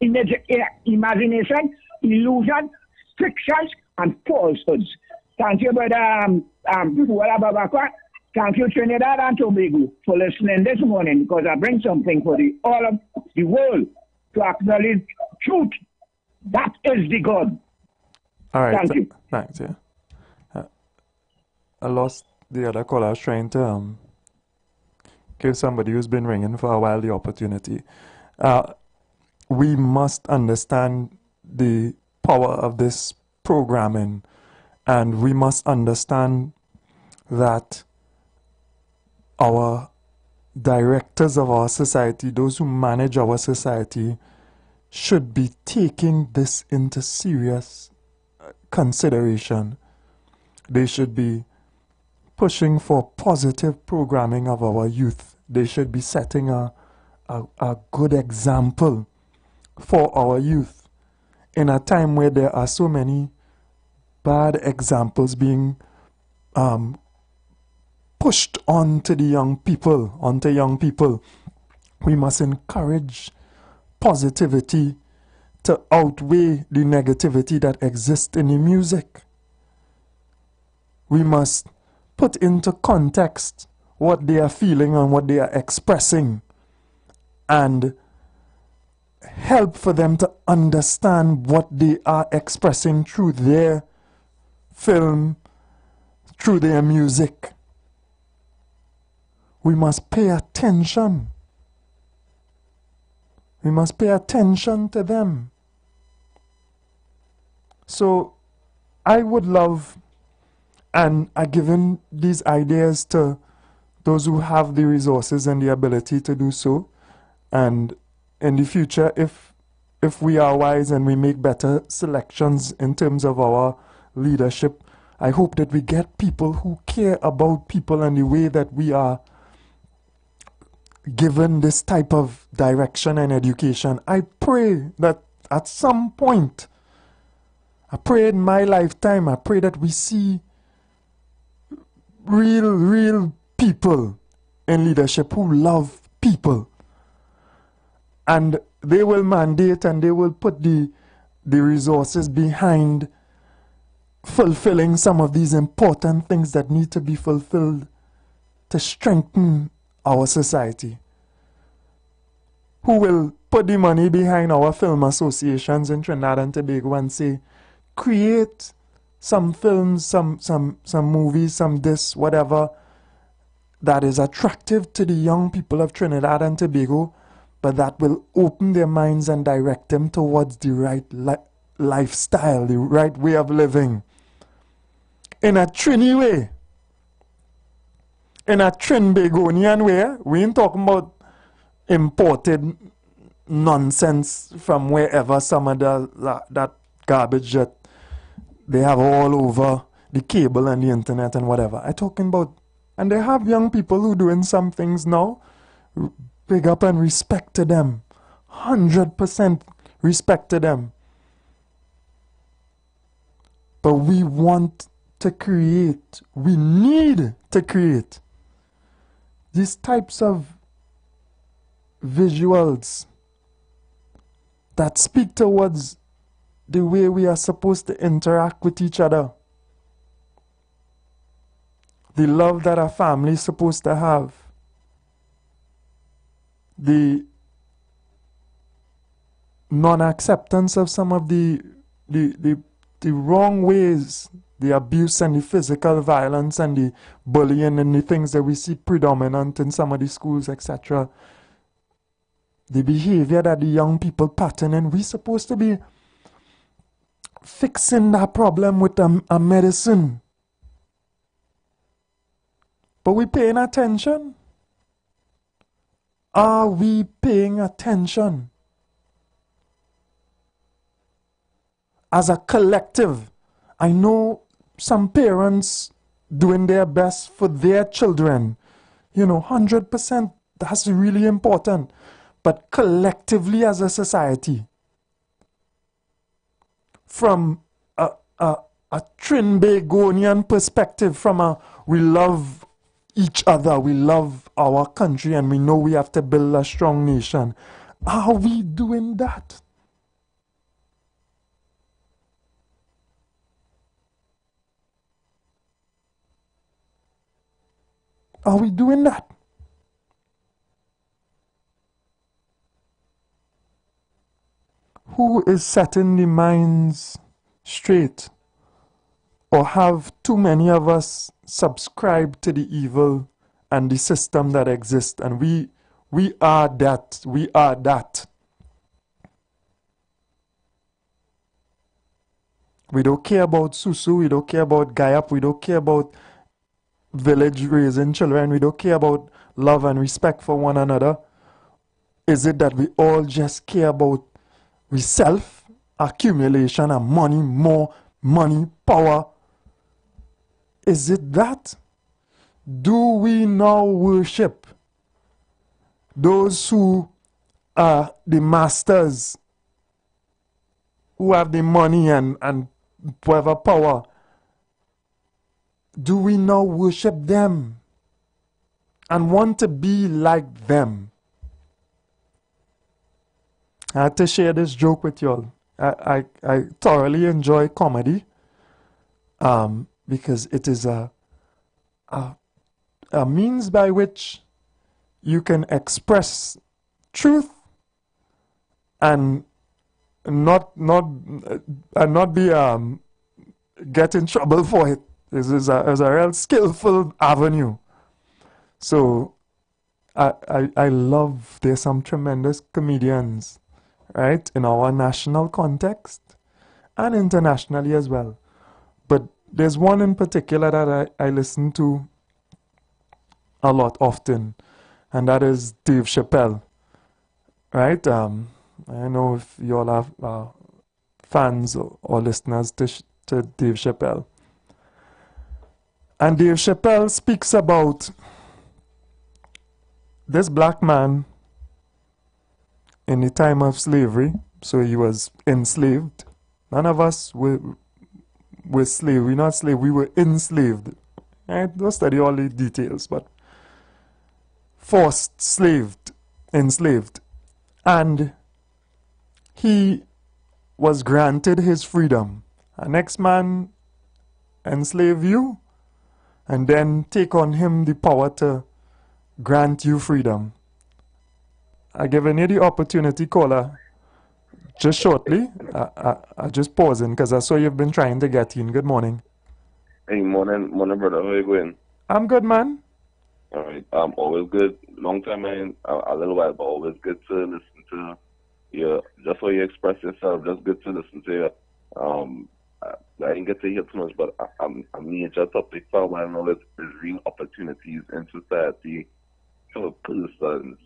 imagination, illusion, fictions, and falsehoods. Thank you, brother. Thank you, Trinidad and Tobago, for listening this morning, because I bring something for all of the world to acknowledge truth. That is the God. All right. Thank you. Thanks, yeah. I lost the other caller. I was trying to give somebody who's been ringing for a while the opportunity. We must understand the power of this programming, and we must understand that our directors of our society, those who manage our society, should be taking this into serious consideration. They should be pushing for positive programming of our youth. They should be setting a good example for our youth in a time where there are so many bad examples being pushed onto young people. We must encourage positivity to outweigh the negativity that exists in the music. We must put into context what they are feeling and what they are expressing, and help for them to understand what they are expressing through their film, through their music. We must pay attention. We must pay attention to them. So I would love, and I'm giving these ideas to those who have the resources and the ability to do so. And in the future, if we are wise and we make better selections in terms of our leadership, I hope that we get people who care about people and the way that we are given this type of direction and education. I pray that at some point, I pray in my lifetime, I pray that we see real people in leadership who love people. And they will mandate and they will put the resources behind fulfilling some of these important things that need to be fulfilled to strengthen our society. Who will put the money behind our film associations in Trinidad and Tobago and say, create some films, some movies, some this, whatever, that is attractive to the young people of Trinidad and Tobago, but that will open their minds and direct them towards the right lifestyle, the right way of living. In a Trini way. In a Trinbagonian way. We ain't talking about imported nonsense from wherever, some of that garbage that they have all over the cable and the internet and whatever. I'm talking about, and they have young people who doing some things now. Big up and respect to them. 100% respect to them. But we want to create, we need to create these types of visuals that speak towards the way we are supposed to interact with each other. The love that a family is supposed to have. The non-acceptance of some of the wrong ways, the abuse and the physical violence and the bullying and the things that we see predominant in some of the schools, etc. The behavior that the young people pattern, and we're supposed to be fixing that problem with a medicine. But we're paying attention. Are we paying attention? As a collective, I know some parents doing their best for their children. 100%, that's really important. But collectively as a society, from a Trinbagonian perspective, from we love each other, we love our country, and we know we have to build a strong nation. Are we doing that? Are we doing that? Who is setting the minds straight? Or have too many of us subscribed to the evil and the system that exists, and we are that, we are that. We don't care about Susu, we don't care about Gayap, we don't care about village raising children, we don't care about love and respect for one another. Is it that we all just care about self accumulation and money, more money, power? Is it that? Do we now worship those who are the masters, who have the money and whatever power? Do we now worship them and want to be like them? I had to share this joke with y'all. I thoroughly enjoy comedy because it is a means by which you can express truth and not be get in trouble for it. This is a real skillful avenue. So I love, there's some tremendous comedians, right, in our national context and internationally as well. But there's one in particular that I listen to a lot often, and that is Dave Chappelle, right? I know if you all have fans or listeners to Dave Chappelle. And Dave Chappelle speaks about this black man in the time of slavery. So he was enslaved. None of us were slaves. We're not slaves, we were enslaved. Right? Don't study all the details, but enslaved. And he was granted his freedom. The next man enslave you, and then take on him the power to grant you freedom. I given you the opportunity, caller, just shortly. I just pausing because I saw you've been trying to get in. Good morning. Hey, morning, brother. How you going? I'm good, man. All right. Always good. Long time, man. A little while, but always good to listen to you. Just how you express yourself. Just good to listen to you. I didn't get to hear too much, but I'm major topic for a while now is real opportunities in society for persons.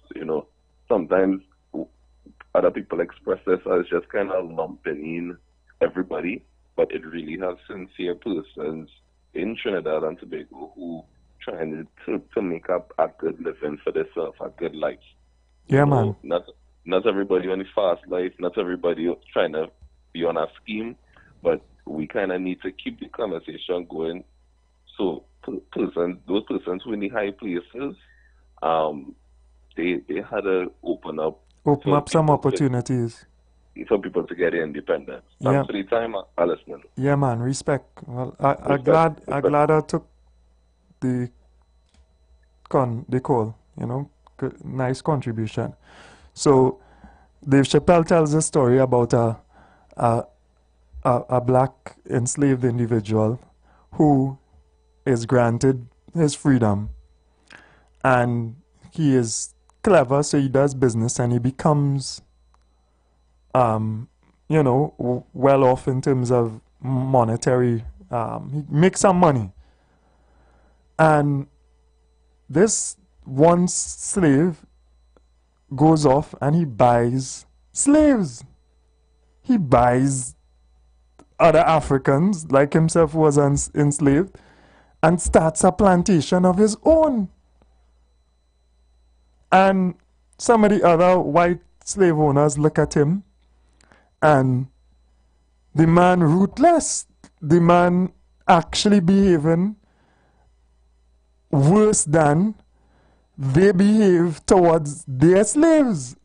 Sometimes other people express this as just kind of lumping in everybody, but it really has sincere persons in Trinidad and Tobago who trying to make up a good living for themselves, a good life. Yeah, man. Not everybody on the fast life, not everybody trying to be on a scheme, but we kind of need to keep the conversation going. So those persons who in the high places, they had to open up some opportunities for people to get independence. Yeah. Thanks for the time, I listen. Yeah, man. Respect. Well, I'm glad I took the call. Nice contribution. So Dave Chappelle tells a story about a black enslaved individual who is granted his freedom, and he is clever, so he does business and he becomes well off in terms of monetary, he makes some money. And this one slave goes off and he buys slaves. He buys other Africans like himself who was enslaved and starts a plantation of his own. And some of the other white slave owners look at him and the man ruthless, the man actually behaving worse than they behave towards their slaves.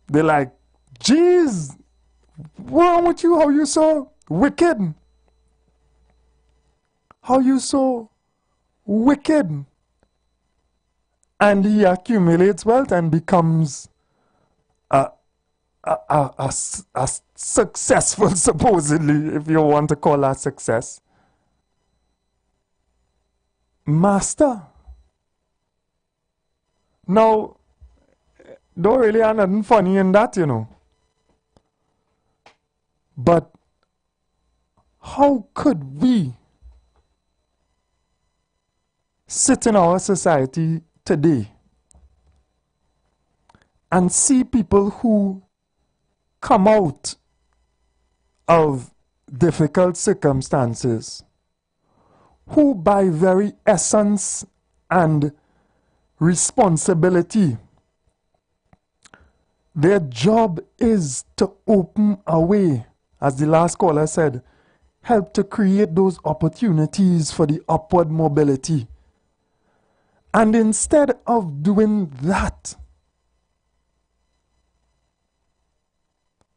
They're like, geez, what's wrong with you? How you so wicked? How you so wicked? And he accumulates wealth and becomes a successful, supposedly, if you want to call that success, master. Now, don't really have nothing funny in that, you know. But how could we sit in our society today and see people who come out of difficult circumstances, who by very essence and responsibility, their job is to open a way, as the last caller said, help to create those opportunities for the upward mobility. And instead of doing that,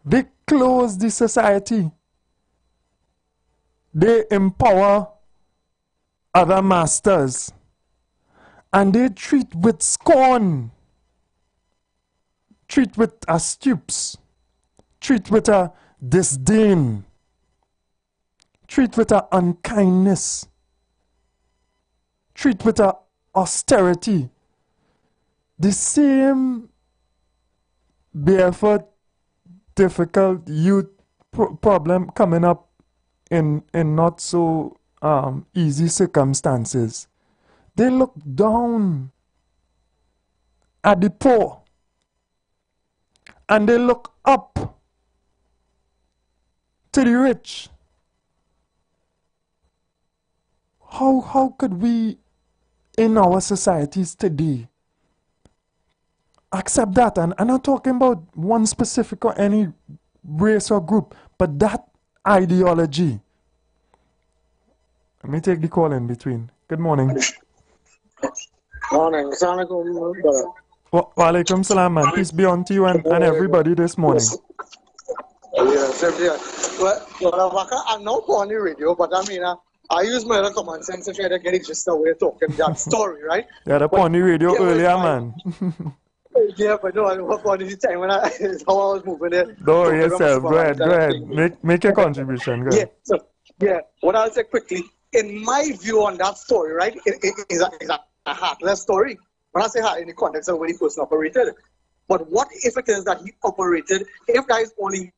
they close the society. They empower other masters. And they treat with scorn, treat with a stoops, treat with a disdain, treat with a unkindness, treat with a austerity. The same barefoot, difficult youth problem coming up in not so easy circumstances. They look down at the poor and they look up to the rich. How could we in our societies today accept that? And I'm not talking about one specific or any race or group, but that ideology. Let me take the call in between. Good morning. Morning. Assalamualaikum, brother. Wa alaikum salam, man. Peace be unto you and everybody this morning. Yes, well, I'm not on the radio, but I mean, I use my other common sense to try to get it just a way of talking that story, right? Yeah, the on the radio earlier, man. Yeah, but no, I was on the time when how I was moving there. Don't worry yourself. Go ahead. Make your contribution. Go ahead. Yeah, what I'll say quickly, in my view on that story, right, it is a heartless story. When I say heart, in the context of when he first operated. But what if it is that he operated, if that is only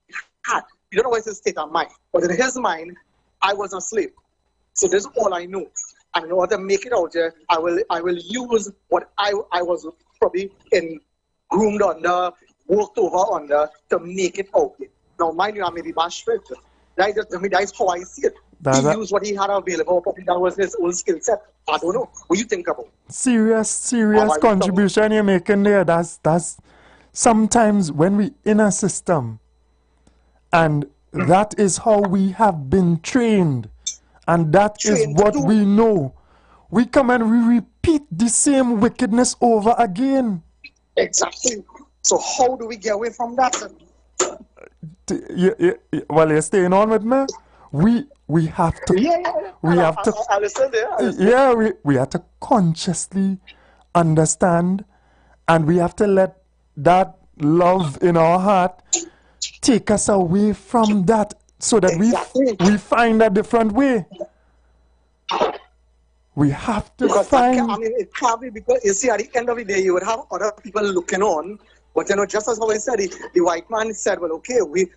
heart, you don't know what's his state of mind. But in his mind, I was a slave. So this is all I know. And in order to make it out here, I will use what I was probably groomed under, worked over under to make it out here. Now, mind you, I may be bashful. That's how I see it. He used what he had available. Probably that was his own skill set. I don't know. What do you think about? Serious contribution you're making there. That's sometimes when we in a system, and that is how we have been trained, and that is what we know. We come and we repeat the same wickedness over again. Exactly. So how do we get away from that? Well, you're staying on with me. We have to. We have to. I listen there. Yeah, we have to consciously understand, and we have to let that love in our heart take us away from that, so that we find a different way. We have to find. It can't be, because you see, at the end of the day, you would have other people looking on. But you know, just as how I said, the white man said, well, okay, we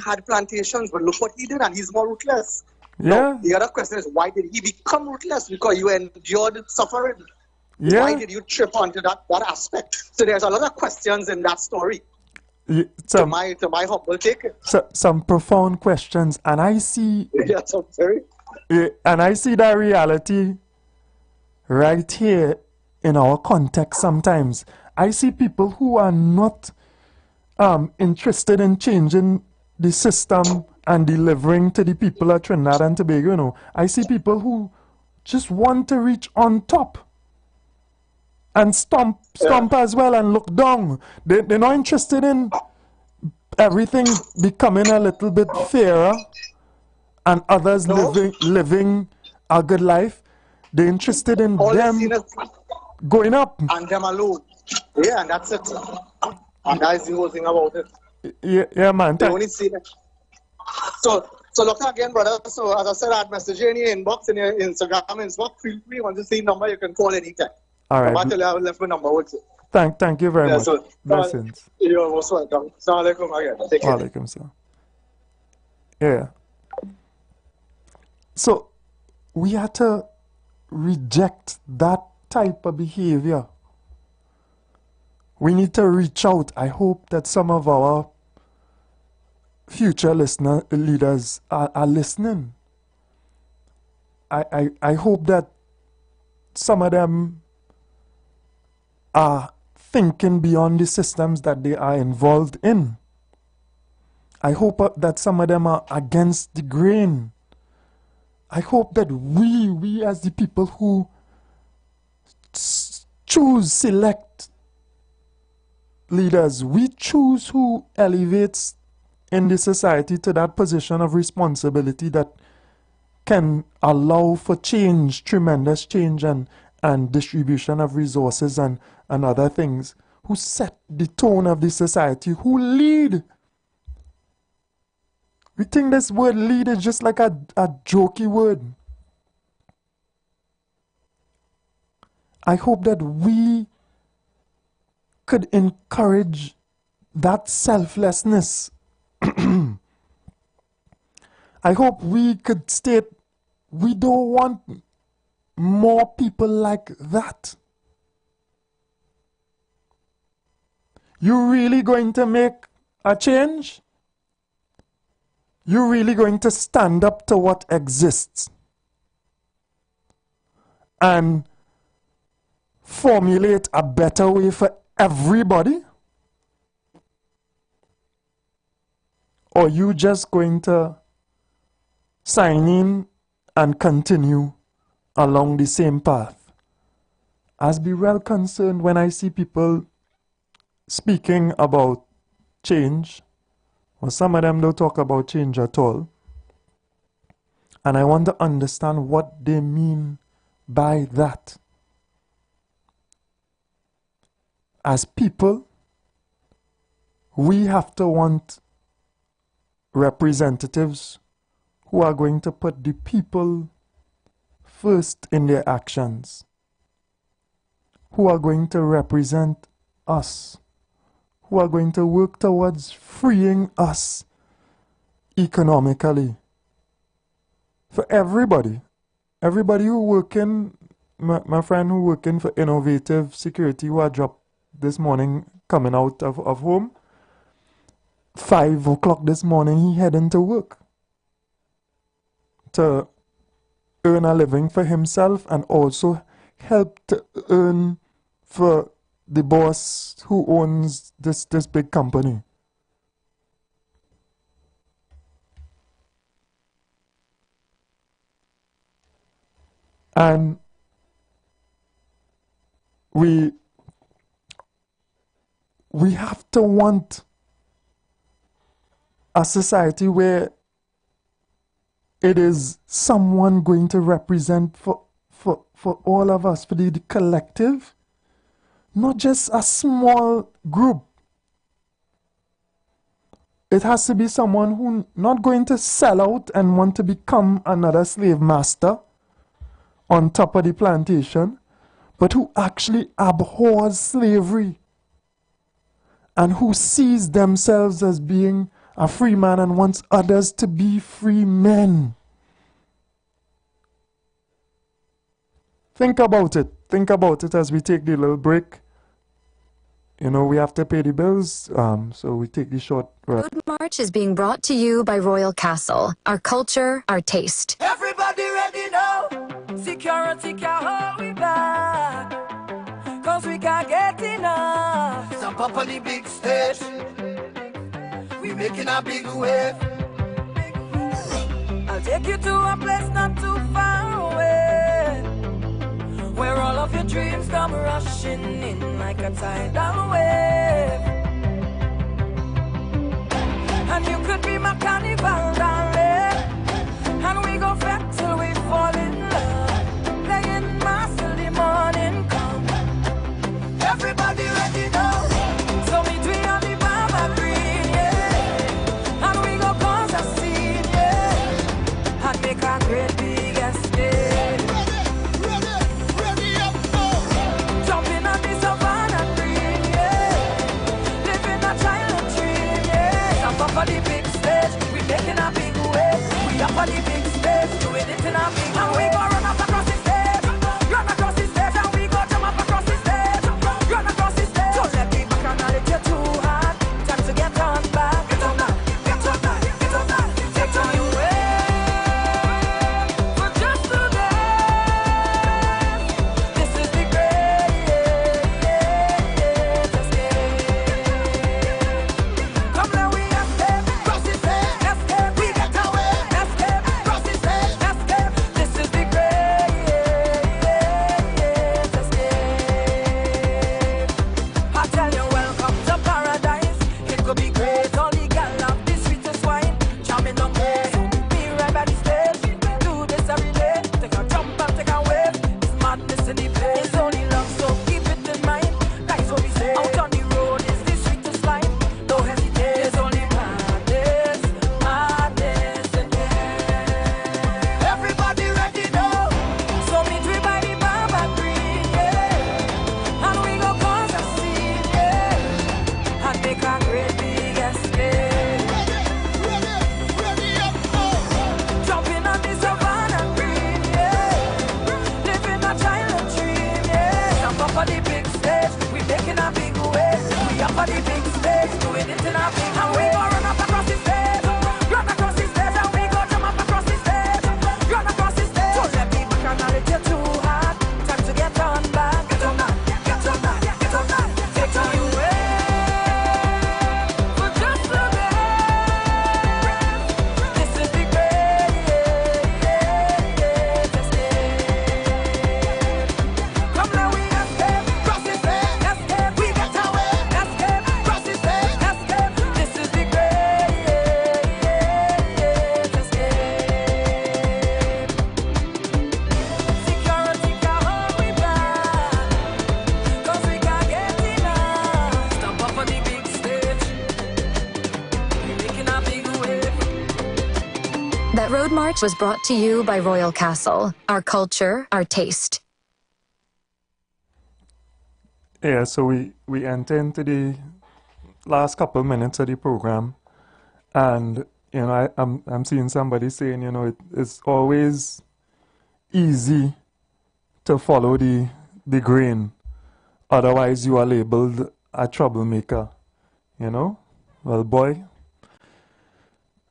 had plantations, but look what he did, and he's more ruthless. Yeah. Now, the other question is, why did he become ruthless? Because you endured suffering. Yeah. Why did you trip onto that aspect? So there's a lot of questions in that story. Some, to my humble take. Some profound questions, and I see. Yeah, so very. And I see that reality right here in our context. Sometimes I see people who are not interested in changing the system and delivering to the people of Trinidad and Tobago. You know, I see people who just want to reach on top and stomp as well and look down. They're not interested in everything becoming a little bit fairer and others living a good life. They're interested in them going up. And them alone. Yeah, and that's it. And that's the whole thing about it. Yeah, man. They only see that. So look again, brother. So as I said, I'd message you in your inbox, in your Instagram inbox. Feel free. Once you see number, you can call anytime. All right. I left my number with you. Thank you very much. So, blessings. You're most welcome. Assalamu alaikum again. Take care. Walaikum salam. Yeah. So we have to reject that type of behavior. We need to reach out. I hope that some of our future leaders are listening. I hope that some of them are thinking beyond the systems that they are involved in. I hope that some of them are against the grain. I hope that we as the people who select leaders, we choose who elevates in the society to that position of responsibility that can allow for change, tremendous change, and distribution of resources and other things, who set the tone of the society, who lead. We think this word lead is just like a jokey word. I hope that we could encourage that selflessness. I hope we could state we don't want more people like that. You really going to make a change? You really going to stand up to what exists and formulate a better way for everybody? Or you just going to sign in and continue along the same path? As be well concerned when I see people speaking about change, or some of them don't talk about change at all, and I want to understand what they mean by that. As people, we have to want representatives who are going to put the people first in their actions, who are going to represent us, who are going to work towards freeing us economically. For everybody who working, my friend who working for Innovative Security, who I dropped this morning coming out of home, 5 o'clock this morning, he heading to work to earn a living for himself and also help to earn for the boss who owns this big company. And we have to want a society where it is someone going to represent for all of us, for the collective, not just a small group. It has to be someone who not going to sell out and want to become another slave master on top of the plantation, but who actually abhors slavery and who sees themselves as being a free man and wants others to be free men. think about it. Think about it as we take the little break. You know, we have to pay the bills, so we take the short. Road March is being brought to you by Royal Castle. Our culture, our taste. Everybody ready now. Security can't hold me back. Cause we can't get enough. Jump up on the big stage. We making a big wave. I'll take you to a place not too far away, where all of your dreams come rushing in like a tidal wave. And you could be my carnival, darling. And we go fat till we fall in love, playing mass till the morning come. Everybody ready now. So meet we on the Baba Green, yeah. And we go cause a scene, yeah. And make a great big escape. Jumping on the Savannah Green, yeah. Living a childhood dream, yeah. Jump up on the big stage, we making a big wave. We up on the big stage, doing it in a big way. And we go run up across the stage, run across the stage, and we go jump up across the stage, run across the stage. Don't let me back and let you too hard. Time to get on back. Get on that, get on that, get on that. Take on your way. For just today, this is the greatest escape. Come now we escape, cross the stage, escape, we get away, escape, cross the stage, escape. This is the greatest escape. I tell you, welcome to paradise. It could be great, all the gal love the sweetest wine. Charming on me, be right by the stage. Do this every day, take a jump and take a wave. It's madness in the place, it's only love, so keep it in mind. That's what we say, out on the road is the sweetest line. Don't hesitate, it's only madness, madness again. Everybody ready now, so meet we by the Baba Green, yeah. And we go cause a scene, yeah. And make a great big escape. Jumping on the Savannah Green, yeah. Living a childhood dream, yeah. Jump up on the big stage, we making a big wave. We up on the big stage, doing it in a big way. And we go run up across the stage, run across the stage, and we go jump up across the stage, run across the stage. Don't let me back and let you too hard. Time to get on back. Get on that, get on that, get on that. Take on your way. For just today, this is the greatest escape. Come now we escape, cross the stage, escape, we get away, escape, cross the stage, escape. This is the greatest escape. Security can't hold me back, cause we can't get enough. Stomp up on the big stage, we making a big wave. That Road March was brought to you by Royal Castle. Our culture, our taste. Yeah, so we enter into the last couple minutes of the program, and you know I'm seeing somebody saying, you know, it's always easy to follow the grain, otherwise you are labeled a troublemaker. You know, well boy,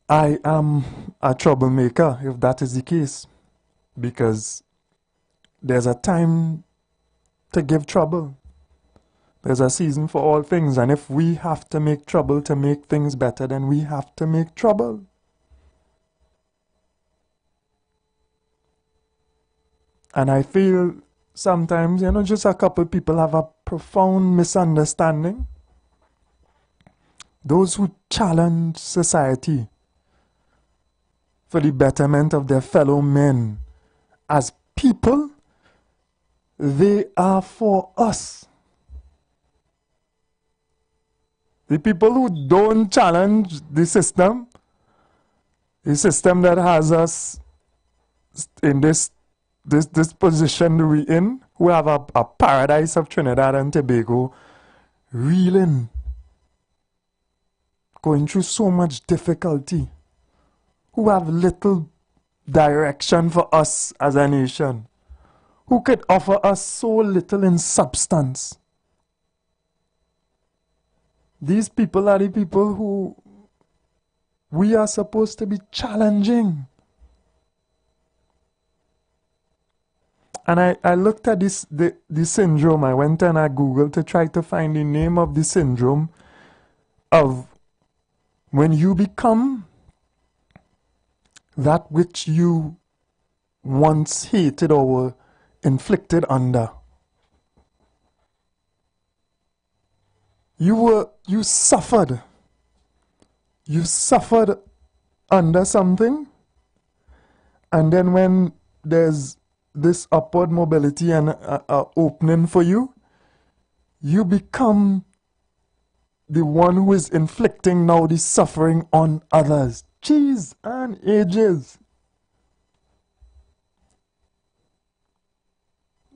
I am a troublemaker if that is the case, because there's a time to give trouble. There's a season for all things, and if we have to make trouble to make things better, then we have to make trouble. And I feel sometimes, you know, just a couple people have a profound misunderstanding. Those who challenge society for the betterment of their fellow men as people, they are for us. The people who don't challenge the system that has us in this position we're in, who have a paradise of Trinidad and Tobago, reeling, going through so much difficulty, who have little direction for us as a nation, who could offer us so little in substance. These people are the people who we are supposed to be challenging. And I looked at the syndrome. I went and I Googled to try to find the name of the syndrome of when you become that which you once hated or were inflicted under. You suffered. You suffered under something, and then when there's this upward mobility and a opening for you, you become the one who is inflicting now the suffering on others. Cheese and ages.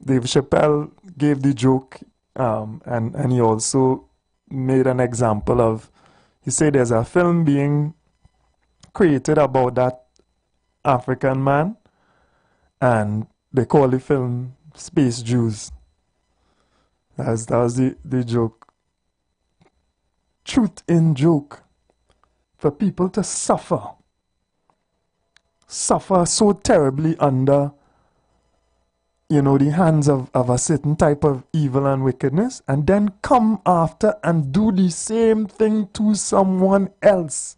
Dave Chappelle gave the joke, and he also made an example of, he said there's a film being created about that African man, and they call the film Space Jews. That was the joke. Truth in joke. For people to suffer so terribly under, the hands of a certain type of evil and wickedness, and then come after and do the same thing to someone else.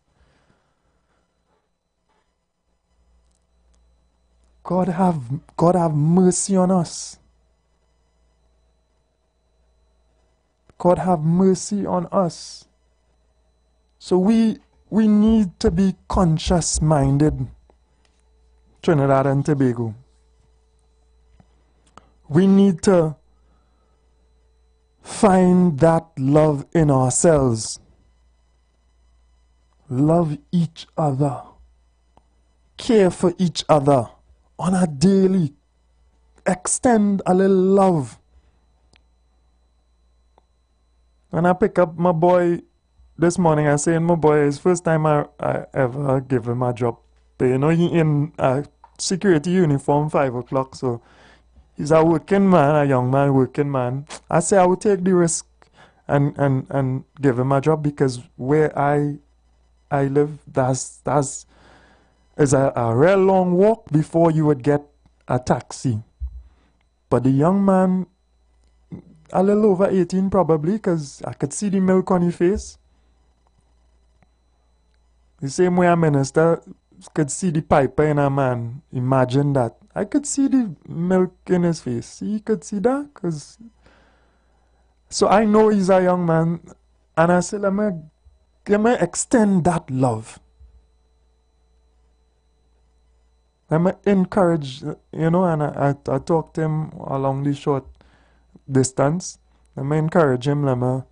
God have mercy on us. God have mercy on us. So we need to be conscious-minded, Trinidad and Tobago. We need to find that love in ourselves. Love each other. Care for each other on a daily. Extend a little love. When I pick up my boy this morning, I say, my boy, it's first time I ever give him a job. He in a security uniform, 5 o'clock, so he's a working man, a young man, working man. I say I will take the risk and give him a job, because where I live, that's is a real long walk before you would get a taxi. But the young man, a little over 18 probably, because I could see the milk on his face. The same way a minister could see the piper in a man. Imagine that. I could see the milk in his face. He could see that. So I know he's a young man. And I said, let me extend that love. Let me encourage, and I talked to him along the short distance. Let me encourage him. Let me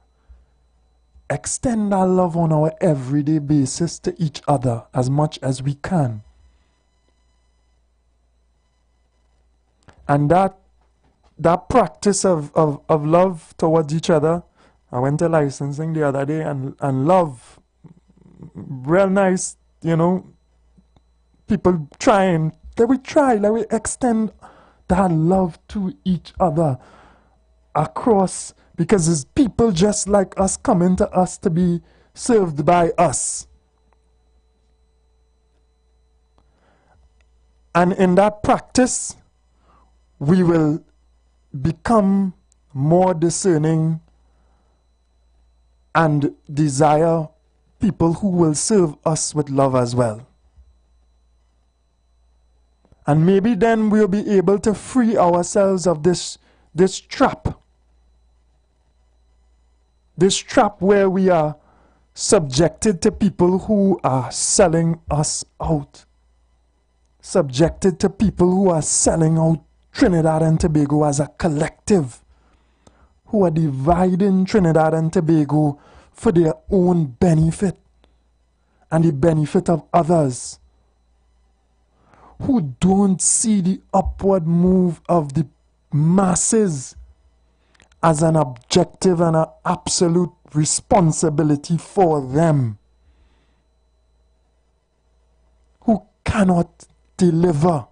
extend our love on our everyday basis to each other as much as we can. And that practice of love towards each other, I went to licensing the other day, and love, real nice, people trying, let we extend that love to each other across, because it's people just like us coming to us to be served by us. And in that practice, we will become more discerning and desire people who will serve us with love as well. And maybe then we'll be able to free ourselves of this trap. This trap where we are subjected to people who are selling us out. Subjected to people who are selling out Trinidad and Tobago as a collective. Who are dividing Trinidad and Tobago for their own benefit and the benefit of others. Who don't see the upward move of the masses as an objective and an absolute responsibility for them. Who cannot deliver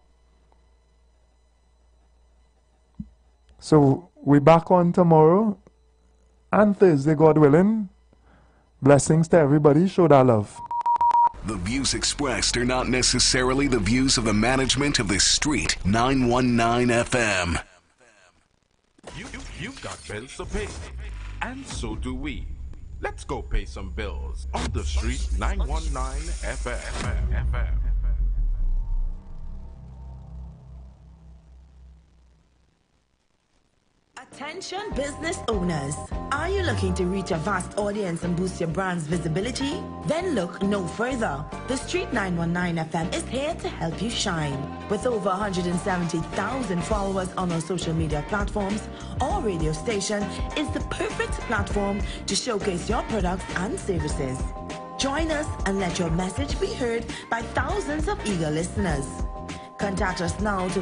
So we back on tomorrow and Thursday, God willing. Blessings to everybody. Show that love. The views expressed are not necessarily the views of the management of the Street 919 FM. You've got bills to pay, and so do we. Let's go pay some bills on the Street 919 FM. Attention business owners. Are you looking to reach a vast audience and boost your brand's visibility? Then look no further. The Street 919 FM is here to help you shine. With over 170,000 followers on our social media platforms, our radio station is the perfect platform to showcase your products and services. Join us and let your message be heard by thousands of eager listeners. Contact us now to